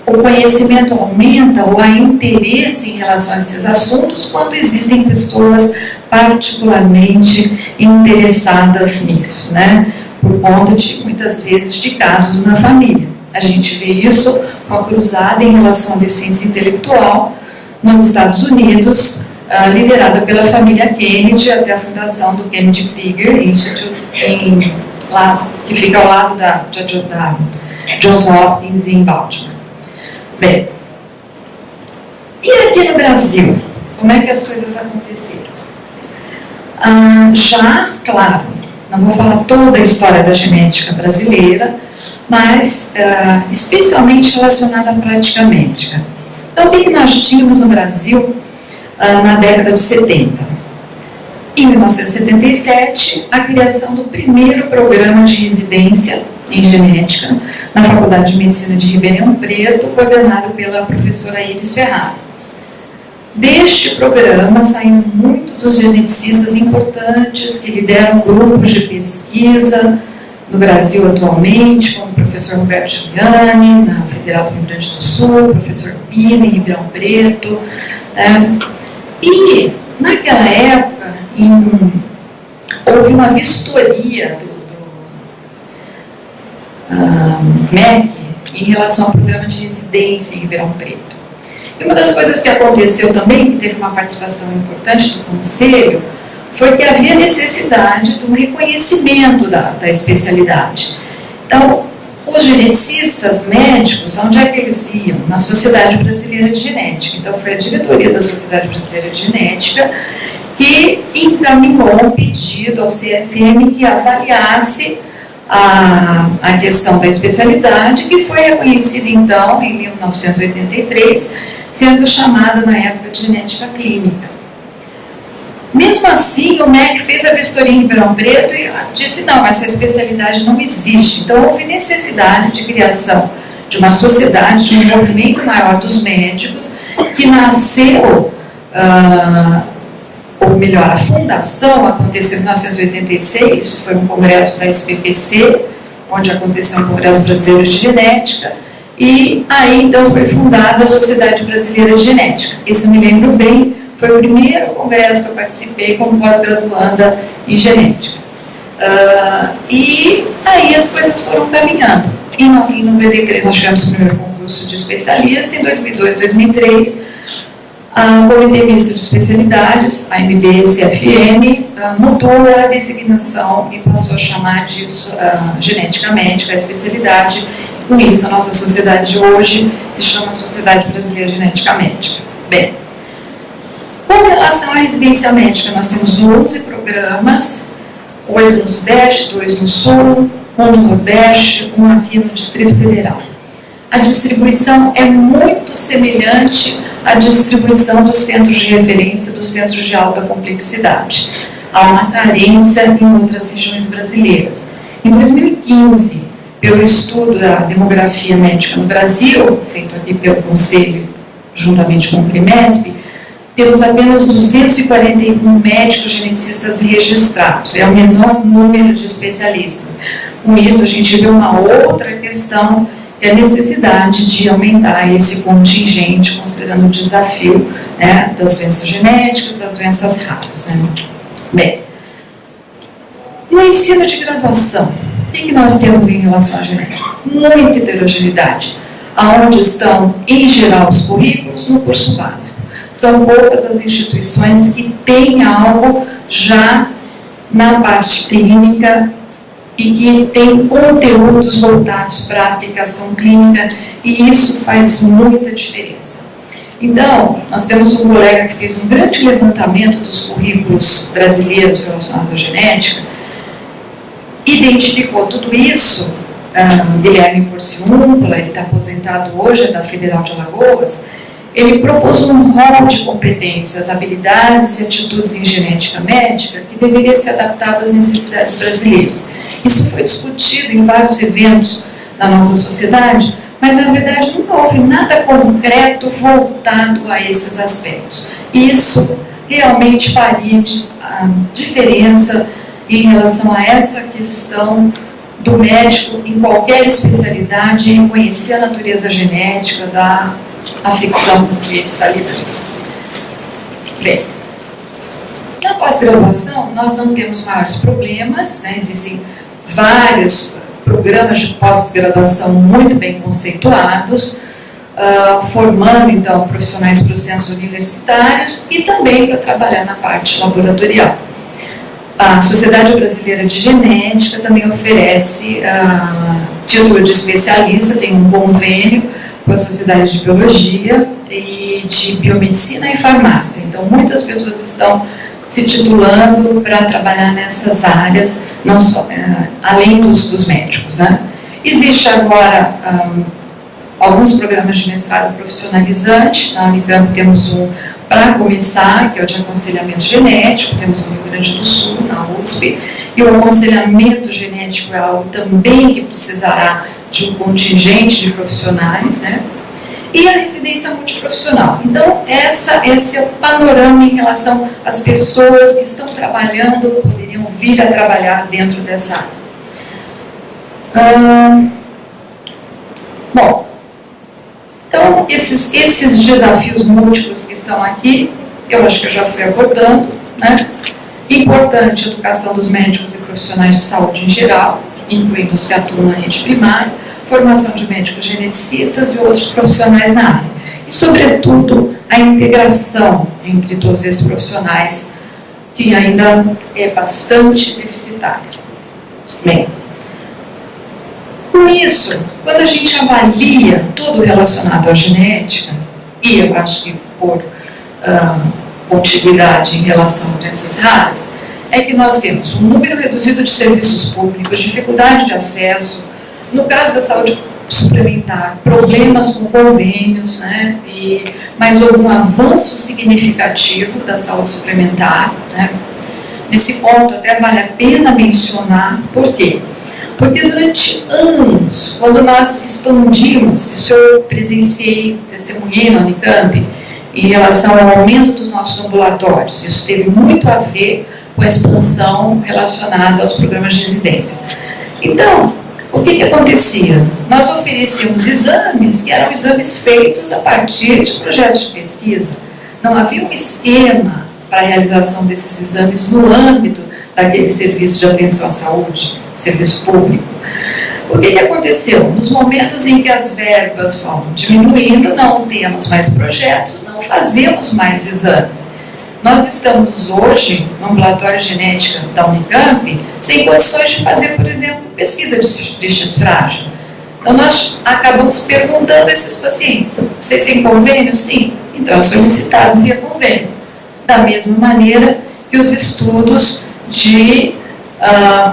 o conhecimento aumenta ou há interesse em relação a esses assuntos quando existem pessoas particularmente interessadas nisso, né? Por conta de, muitas vezes, de casos na família. A gente vê isso com a cruzada em relação à deficiência intelectual nos Estados Unidos, liderada pela família Kennedy, até a fundação do Kennedy Krieger Institute, que fica ao lado da Johns Hopkins em Baltimore. Bem, e aqui no Brasil, como é que as coisas aconteceram? Claro, não vou falar toda a história da genética brasileira, mas especialmente relacionada à prática médica. Então, o que nós tínhamos no Brasil na década de 70? Em 1977, a criação do primeiro programa de residência em genética na Faculdade de Medicina de Ribeirão Preto, coordenado pela professora Iris Ferrari. Deste programa saíram muitos dos geneticistas importantes que lideram grupos de pesquisa no Brasil atualmente, como o professor Roberto Giuliani, na Federal do Rio Grande do Sul, o professor Pina, em Ribeirão Preto. E, naquela época, houve uma vistoria do MEC em relação ao programa de residência em Ribeirão Preto. E uma das coisas que aconteceu também, que teve uma participação importante do Conselho, foi que havia necessidade de um reconhecimento da especialidade. Então, os geneticistas médicos, onde é que eles iam? Na Sociedade Brasileira de Genética. Então, foi a diretoria da Sociedade Brasileira de Genética que encaminhou um pedido ao CFM que avaliasse a questão da especialidade, que foi reconhecida, então, em 1983, sendo chamada, na época, de genética clínica. Mesmo assim, o MEC fez a vistoria em Ribeirão Preto e disse, não, essa especialidade não existe. Então, houve necessidade de criação de uma sociedade, de um movimento maior dos médicos, que nasceu, ou melhor, a fundação aconteceu em 1986, foi um congresso da SPPC, onde aconteceu um congresso brasileiro de genética, e aí, então, foi fundada a Sociedade Brasileira de Genética. Isso eu me lembro bem, foi o primeiro congresso que eu participei como pós-graduanda em genética. E aí as coisas foram caminhando. Em 93 nós tivemos o primeiro concurso de especialista, em 2002, 2003, o Comitê Misto de Especialidades, a MB-CFM, mudou a designação e passou a chamar de genética médica, a especialidade. Com isso, a nossa sociedade de hoje se chama Sociedade Brasileira de Genética Médica. Bem, Com relação à residência médica, nós temos 11 programas, 8 no Sudeste, 2 no Sul, 1 no Nordeste, 1 aqui no Distrito Federal. A distribuição é muito semelhante à distribuição dos centros de referência, dos centros de alta complexidade. Há uma carência em outras regiões brasileiras. Em 2015, pelo estudo da demografia médica no Brasil, feito aqui pelo Conselho, juntamente com o CRIMESP, temos apenas 241 médicos geneticistas registrados. É o menor número de especialistas. Com isso, a gente vê uma outra questão, que é a necessidade de aumentar esse contingente, considerando o desafio, né, das doenças genéticas, das doenças raras. Né? Bem, no ensino de graduação, o que nós temos em relação à genética? Muita heterogeneidade. Aonde estão, em geral, os currículos? No curso básico. São poucas as instituições que têm algo já na parte clínica e que tem conteúdos voltados para a aplicação clínica, e isso faz muita diferença. Então, nós temos um colega que fez um grande levantamento dos currículos brasileiros relacionados à genética, identificou tudo isso, Guilherme Porciúncula, ele está aposentado hoje, é da Federal de Alagoas, ele propôs um rol de competências, habilidades e atitudes em genética médica que deveria ser adaptado às necessidades brasileiras. Isso foi discutido em vários eventos da nossa sociedade, mas na verdade nunca houve nada concreto voltado a esses aspectos. Isso realmente faria diferença em relação a essa questão do médico em qualquer especialidade, em conhecer a natureza genética da afecção que ele está lidando. Bem, na pós-graduação nós não temos maiores problemas, né? Existem vários programas de pós-graduação muito bem conceituados, formando então profissionais para os centros universitários e também para trabalhar na parte laboratorial. A Sociedade Brasileira de Genética também oferece título de especialista, tem um convênio com a Sociedade de Biologia e de Biomedicina e Farmácia. Então, muitas pessoas estão se titulando para trabalhar nessas áreas, não só, além dos médicos. Né? Existe agora alguns programas de mestrado profissionalizante. Na Unicamp temos um para começar, que é o de aconselhamento genético, temos no Rio Grande do Sul, na USP, e o aconselhamento genético é algo também que precisará de um contingente de profissionais, né? E a residência multiprofissional. Então, esse é o panorama em relação às pessoas que estão trabalhando, poderiam vir a trabalhar dentro dessa área. Bom, então, esses desafios múltiplos que estão aqui, eu acho que eu já fui abordando, né? Importante a educação dos médicos e profissionais de saúde em geral, incluindo os que atuam na rede primária, formação de médicos geneticistas e outros profissionais na área. E, sobretudo, a integração entre todos esses profissionais, que ainda é bastante deficitária. Bem, com isso, quando a gente avalia tudo relacionado à genética, e eu acho que por contiguidade em relação às doenças raras, é que nós temos um número reduzido de serviços públicos, dificuldade de acesso, no caso da saúde suplementar, problemas com convênios, né? Mas houve um avanço significativo da saúde suplementar. Né? Nesse ponto, até vale a pena mencionar, por quê? Porque durante anos, quando nós expandimos, isso eu presenciei, testemunhei na Unicamp, em relação ao aumento dos nossos ambulatórios, isso teve muito a ver com a expansão relacionada aos programas de residência. Então, o que acontecia? Nós oferecíamos exames que eram exames feitos a partir de projetos de pesquisa. Não havia um esquema para a realização desses exames no âmbito daquele serviço de atenção à saúde, serviço público. O que aconteceu? Nos momentos em que as verbas vão diminuindo, não temos mais projetos, não fazemos mais exames. Nós estamos hoje, no ambulatório de genética da Unicamp, sem condições de fazer, por exemplo, pesquisa de chifragem. Então, nós acabamos perguntando a esses pacientes: vocês têm convênio? Sim. Então, é solicitado via convênio. da mesma maneira que os estudos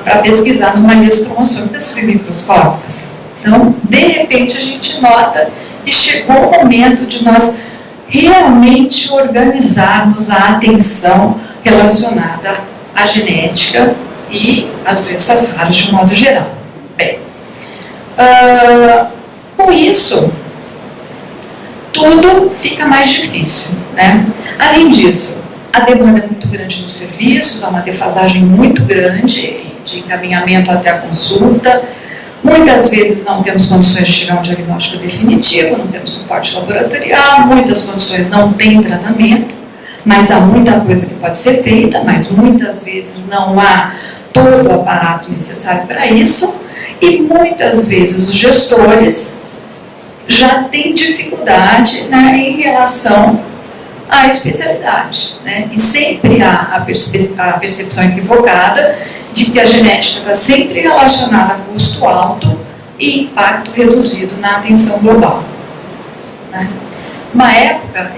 para pesquisar anomalias cromossômicas submicroscópicas. Então, de repente, a gente nota que chegou o momento de nós realmente organizarmos a atenção relacionada à genética e às doenças raras de um modo geral. Bem, com isso, tudo fica mais difícil, né? Além disso, a demanda é muito grande nos serviços, há uma defasagem muito grande de encaminhamento até a consulta. Muitas vezes não temos condições de chegar a um diagnóstico definitivo, não temos suporte laboratorial, muitas condições não têm tratamento, mas há muita coisa que pode ser feita, mas muitas vezes não há todo o aparato necessário para isso, e muitas vezes os gestores já têm dificuldade, né, em relação à especialidade, né? E sempre há a percepção equivocada de que a genética está sempre relacionada a custo alto e impacto reduzido na atenção global, né? Uma época,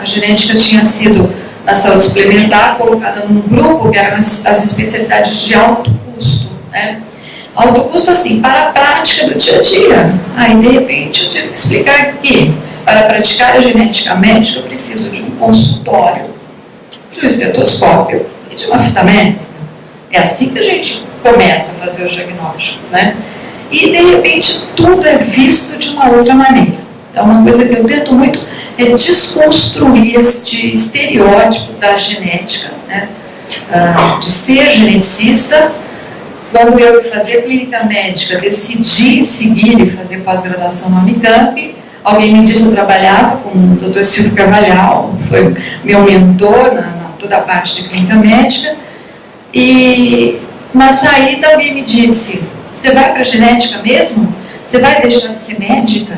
a genética tinha sido, na saúde suplementar, colocada num grupo que eram as especialidades de alto custo, né? Alto custo, assim, para a prática do dia a dia. Aí, de repente, eu tive que explicar que, para praticar a genética médica, eu preciso de um consultório, de um estetoscópio e de uma fita métrica. É assim que a gente começa a fazer os diagnósticos, né? E, de repente, tudo é visto de uma outra maneira. Então, uma coisa que eu tento muito é desconstruir este estereótipo da genética, né? De ser geneticista. Quando eu fazia clínica médica, decidi seguir e fazer pós-graduação na Unicamp, alguém me disse que eu trabalhava com o Dr. Silvio Carvalhal, foi meu mentor na toda a parte de clínica médica, e na saída alguém me disse: você vai para a genética mesmo? Você vai deixar de ser médica?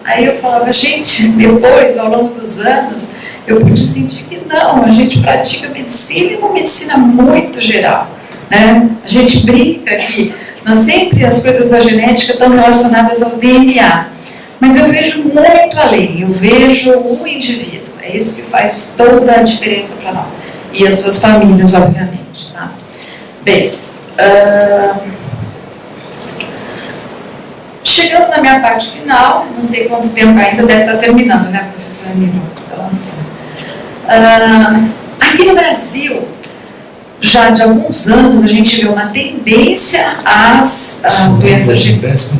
Aí eu falava: gente, depois, ao longo dos anos, eu pude sentir que não, a gente pratica medicina e uma medicina muito geral, né? A gente brinca que sempre as coisas da genética estão relacionadas ao DNA, mas eu vejo muito além, eu vejo o indivíduo, é isso que faz toda a diferença para nós, e as suas famílias, obviamente, tá? Bem, chegando na minha parte final, não sei quanto tempo ainda, deve estar terminando, né, professora Nilo? Então, aqui no Brasil, já de alguns anos, a gente vê uma tendência às doenças genéticas.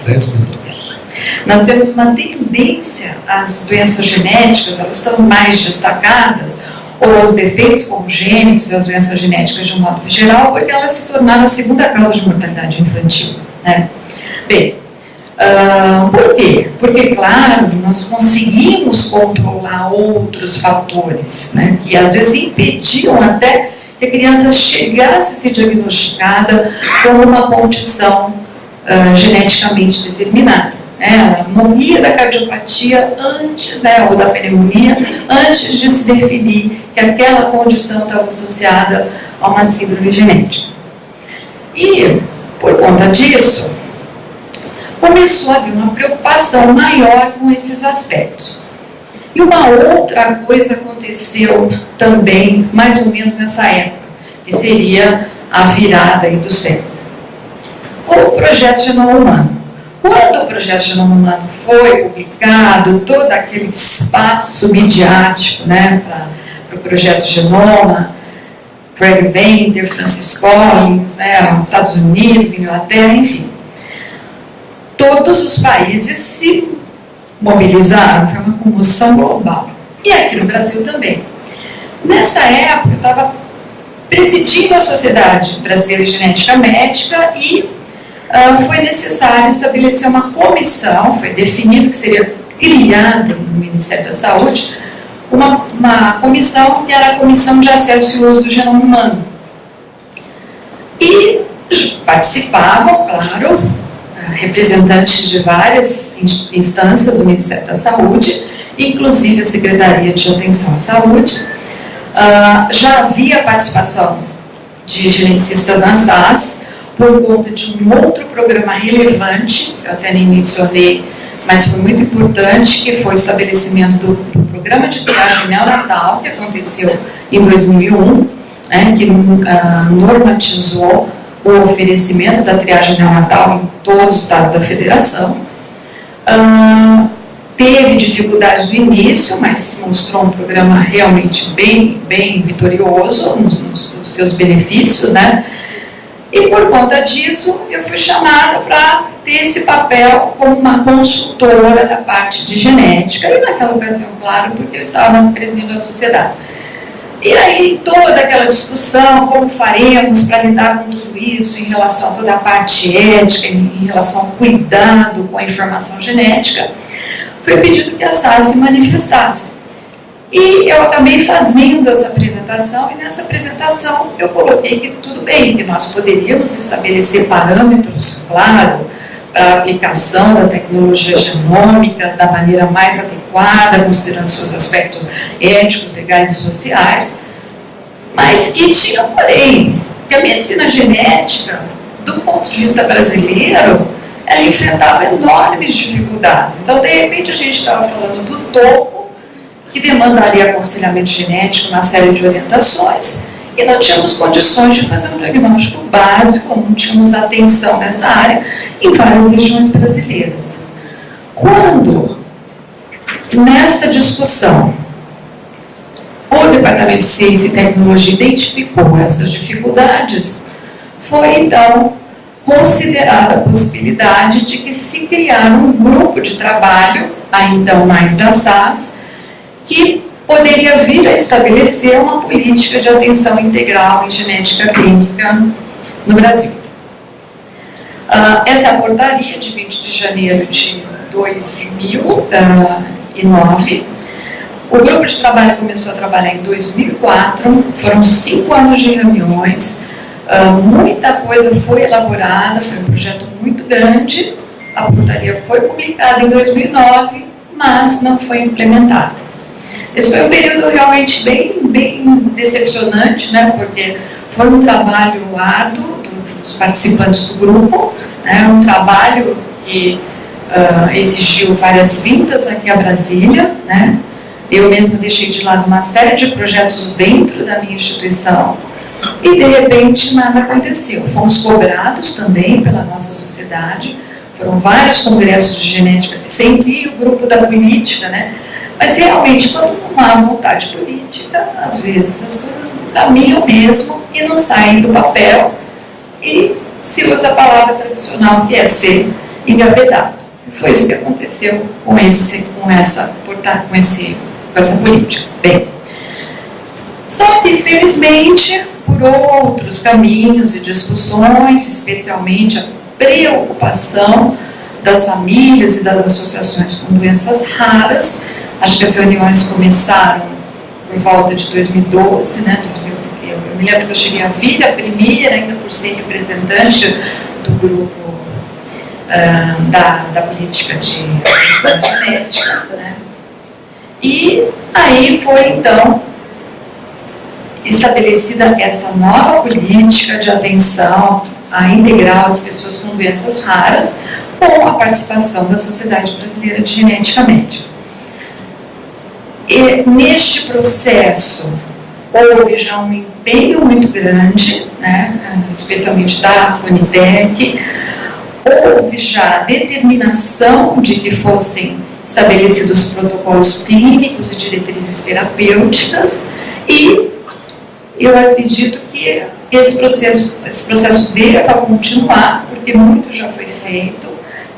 10 minutos. Nós temos uma tendência às doenças genéticas, elas estão mais destacadas, ou aos defeitos congênitos e as doenças genéticas de um modo geral, porque elas se tornaram a segunda causa de mortalidade infantil, né? Bem, por quê? Porque, claro, nós conseguimos controlar outros fatores, né, que às vezes impediam até que a criança chegasse a ser diagnosticada com uma condição geneticamente determinada, né? Ela morria da cardiopatia antes, né, ou da pneumonia, antes de se definir que aquela condição estava associada a uma síndrome genética. E, por conta disso, começou a haver uma preocupação maior com esses aspectos. E uma outra coisa aconteceu também, mais ou menos nessa época, que seria a virada aí do século. O Projeto Genoma Humano. Quando o Projeto Genoma Humano foi publicado, todo aquele espaço midiático, né, para o Projeto Genoma, Craig Venter, Francis Collins, né, os Estados Unidos, Inglaterra, enfim, todos os países se mobilizaram, foi uma comoção global. E aqui no Brasil também. Nessa época, eu estava presidindo a Sociedade Brasileira de Genética Médica e foi necessário estabelecer uma comissão, foi definido que seria criada no Ministério da Saúde, uma comissão que era a Comissão de Acesso e Uso do Genoma Humano. E participavam, claro, representantes de várias instâncias do Ministério da Saúde, inclusive a Secretaria de Atenção à Saúde. Já havia participação de geneticistas na SAS, por conta de um outro programa relevante, que eu até nem mencionei, mas foi muito importante, que foi o estabelecimento do programa de triagem neonatal, que aconteceu em 2001, né, que normatizou o oferecimento da triagem neonatal em todos os estados da federação. Teve dificuldades no início, mas se mostrou um programa realmente bem vitorioso nos seus benefícios, né? E por conta disso, eu fui chamada para ter esse papel como uma consultora da parte de genética, e naquela ocasião, claro, porque eu estava presidindo a sociedade. E aí, toda aquela discussão, como faremos para lidar com tudo isso, em relação a toda a parte ética, em relação ao cuidado com a informação genética, foi pedido que a SAS se manifestasse. E eu acabei fazendo essa apresentação, e nessa apresentação eu coloquei que tudo bem, que nós poderíamos estabelecer parâmetros, claro, para a aplicação da tecnologia genômica da maneira mais adequada, considerando seus aspectos éticos, legais e sociais, mas que tinha, porém, que a medicina genética, do ponto de vista brasileiro, ela enfrentava enormes dificuldades. Então, de repente, a gente estava falando do topo, que demandaria aconselhamento genético, uma série de orientações, e não tínhamos condições de fazer um diagnóstico básico, não tínhamos atenção nessa área em várias regiões brasileiras. Quando, nessa discussão, o Departamento de Ciência e Tecnologia identificou essas dificuldades, foi, então, considerada a possibilidade de que se criar um grupo de trabalho, ainda mais da SAS, que poderia vir a estabelecer uma política de atenção integral em genética clínica no Brasil. Essa é a portaria de 20 de janeiro de 2009. O grupo de trabalho começou a trabalhar em 2004, foram 5 anos de reuniões, muita coisa foi elaborada, foi um projeto muito grande, a portaria foi publicada em 2009, mas não foi implementada. Esse foi um período realmente bem decepcionante, né, porque foi um trabalho árduo dos participantes do grupo, né, um trabalho que exigiu várias vindas aqui a Brasília, né. Eu mesma deixei de lado uma série de projetos dentro da minha instituição e, de repente, nada aconteceu. Fomos cobrados também pela nossa sociedade, foram vários congressos de genética que sempre ia o grupo da política, né? Mas, realmente, quando não há vontade política, às vezes as coisas não caminham mesmo e não saem do papel e se usa a palavra tradicional, que é ser engavetado. Foi isso que aconteceu com essa política. Bem, só que, felizmente, por outros caminhos e discussões, especialmente a preocupação das famílias e das associações com doenças raras, acho que as reuniões começaram por volta de 2012, né? Eu me lembro que eu cheguei a vir a primeira, ainda por ser representante do grupo da política de atenção genética, né? E aí foi, então, estabelecida essa nova política de atenção a integrar as pessoas com doenças raras com a participação da Sociedade Brasileira de Genética Médica. E neste processo houve já um empenho muito grande, né, especialmente da Unitec, houve já a determinação de que fossem estabelecidos protocolos clínicos e diretrizes terapêuticas, e eu acredito que esse processo deva continuar, porque muito já foi feito,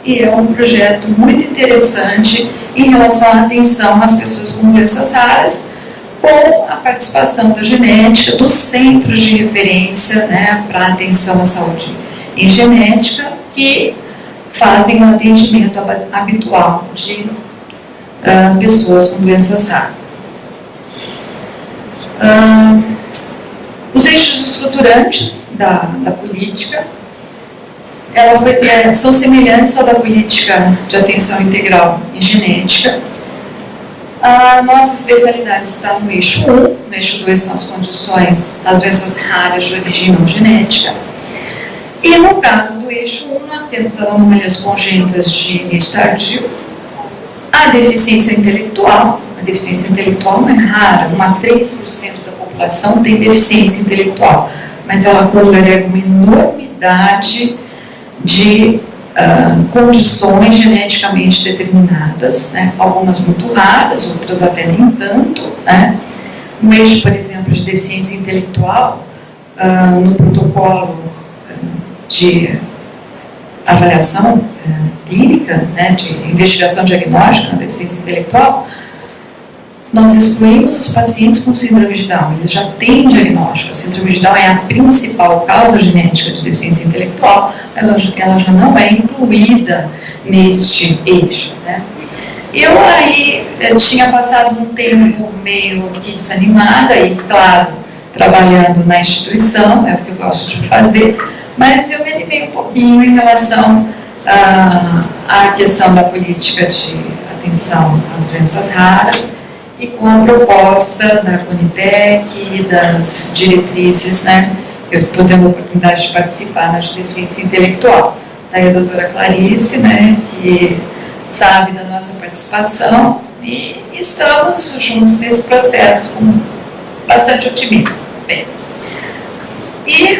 e é um projeto muito interessante em relação à atenção às pessoas com doenças raras, com a participação da genética, dos centros de referência, né, para atenção à saúde em genética, que fazem um atendimento habitual de pessoas com doenças raras. Os eixos estruturantes da política são semelhantes ao da política de atenção integral em genética. A nossa especialidade está no eixo 1, no eixo 2 são as condições das doenças raras de origem não genética. E no caso do eixo 1, nós temos as anomalias congênitas de início tardio, A deficiência intelectual não é rara, 1 a 3% da população tem deficiência intelectual, mas ela congrega uma enormidade de condições geneticamente determinadas, né? Algumas muito raras, outras até nem tanto, né? No eixo, por exemplo, de deficiência intelectual, no protocolo de avaliação clínica, né, de investigação diagnóstica na deficiência intelectual, nós excluímos os pacientes com síndrome de Down. Eles já têm diagnóstico. A síndrome de Down é a principal causa genética de deficiência intelectual, ela já não é incluída neste eixo, né? Eu aí tinha passado um tempo meio que desanimada, e claro, trabalhando na instituição, é o que eu gosto de fazer, mas eu me animei um pouquinho em relação à questão da política de atenção às doenças raras, e com a proposta da Conitec e das diretrizes, né, que eu estou tendo a oportunidade de participar na deficiência intelectual. Daí a doutora Clarice, né, que sabe da nossa participação, e estamos juntos nesse processo com bastante otimismo. Bem, e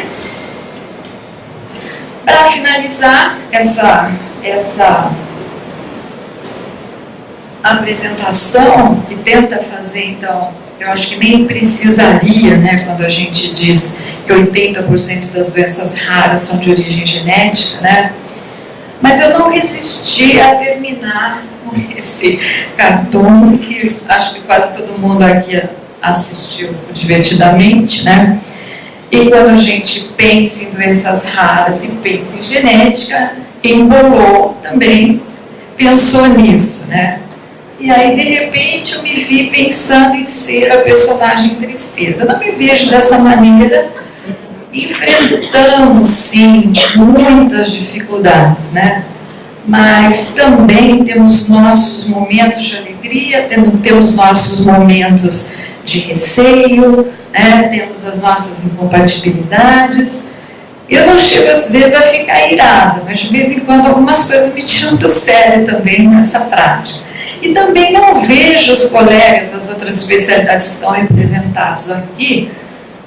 para finalizar essa apresentação, que tenta fazer, então, eu acho que nem precisaria, né, quando a gente diz que 80% das doenças raras são de origem genética, né, mas eu não resisti a terminar com esse cartoon, que acho que quase todo mundo aqui assistiu divertidamente, né, e quando a gente pensa em doenças raras e pensa em genética, quem bolou também pensou nisso, né. E aí, de repente, eu me vi pensando em ser a personagem tristeza. Eu não me vejo dessa maneira. Enfrentamos, sim, muitas dificuldades, né? Mas também temos nossos momentos de alegria, temos nossos momentos de receio, né? Temos as nossas incompatibilidades. Eu não chego, às vezes, a ficar irada, mas de vez em quando algumas coisas me tiram do sério também nessa prática. E também não vejo os colegas das outras especialidades que estão representados aqui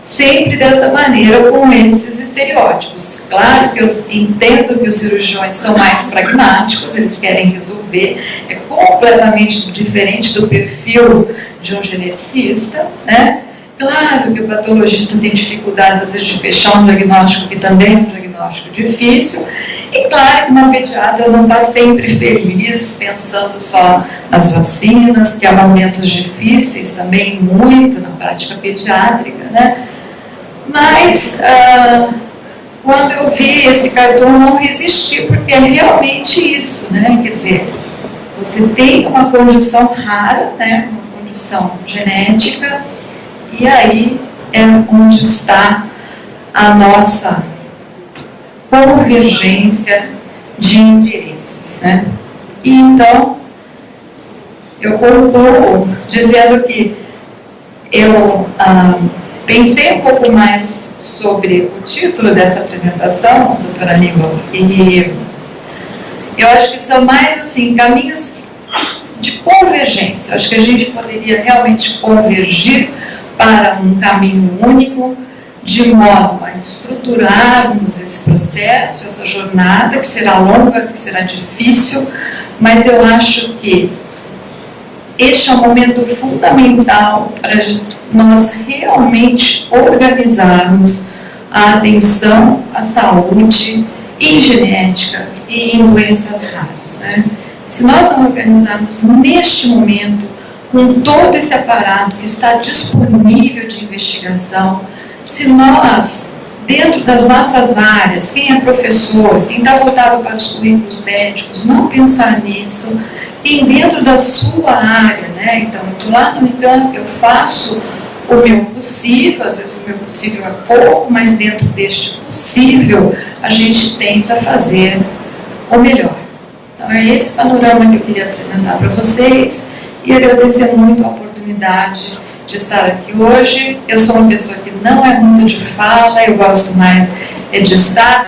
sempre dessa maneira, com esses estereótipos. Claro que eu entendo que os cirurgiões são mais pragmáticos, eles querem resolver, é completamente diferente do perfil de um geneticista, né? Claro que o patologista tem dificuldades, às vezes, de fechar um diagnóstico que também é um diagnóstico difícil. E claro que uma pediatra não está sempre feliz, pensando só nas vacinas, que há momentos difíceis também, muito na prática pediátrica, né? Mas, quando eu vi esse cartão, não resisti, porque é realmente isso, né? Quer dizer, você tem uma condição rara, né? Uma condição genética, e aí é onde está a nossa convergência de interesses, né? E então, eu concluo dizendo que eu pensei um pouco mais sobre o título dessa apresentação, doutora Aníbal, e eu acho que são mais, assim, caminhos de convergência. Eu acho que a gente poderia realmente convergir para um caminho único, de modo a estruturarmos esse processo, essa jornada, que será longa, que será difícil, mas eu acho que este é um momento fundamental para nós realmente organizarmos a atenção à saúde em genética e em doenças raras, né? Se nós não organizarmos neste momento, com todo esse aparato que está disponível de investigação, se nós, dentro das nossas áreas, quem é professor, quem está voltado para os currículos médicos, não pensar nisso, quem dentro da sua área, né? Então, eu estou lá no Unicamp, eu faço o meu possível, às vezes o meu possível é pouco, mas dentro deste possível, a gente tenta fazer o melhor. Então, é esse panorama que eu queria apresentar para vocês e agradecer muito a oportunidade de estar aqui hoje. Eu sou uma pessoa que não é muito de fala, eu gosto mais de estar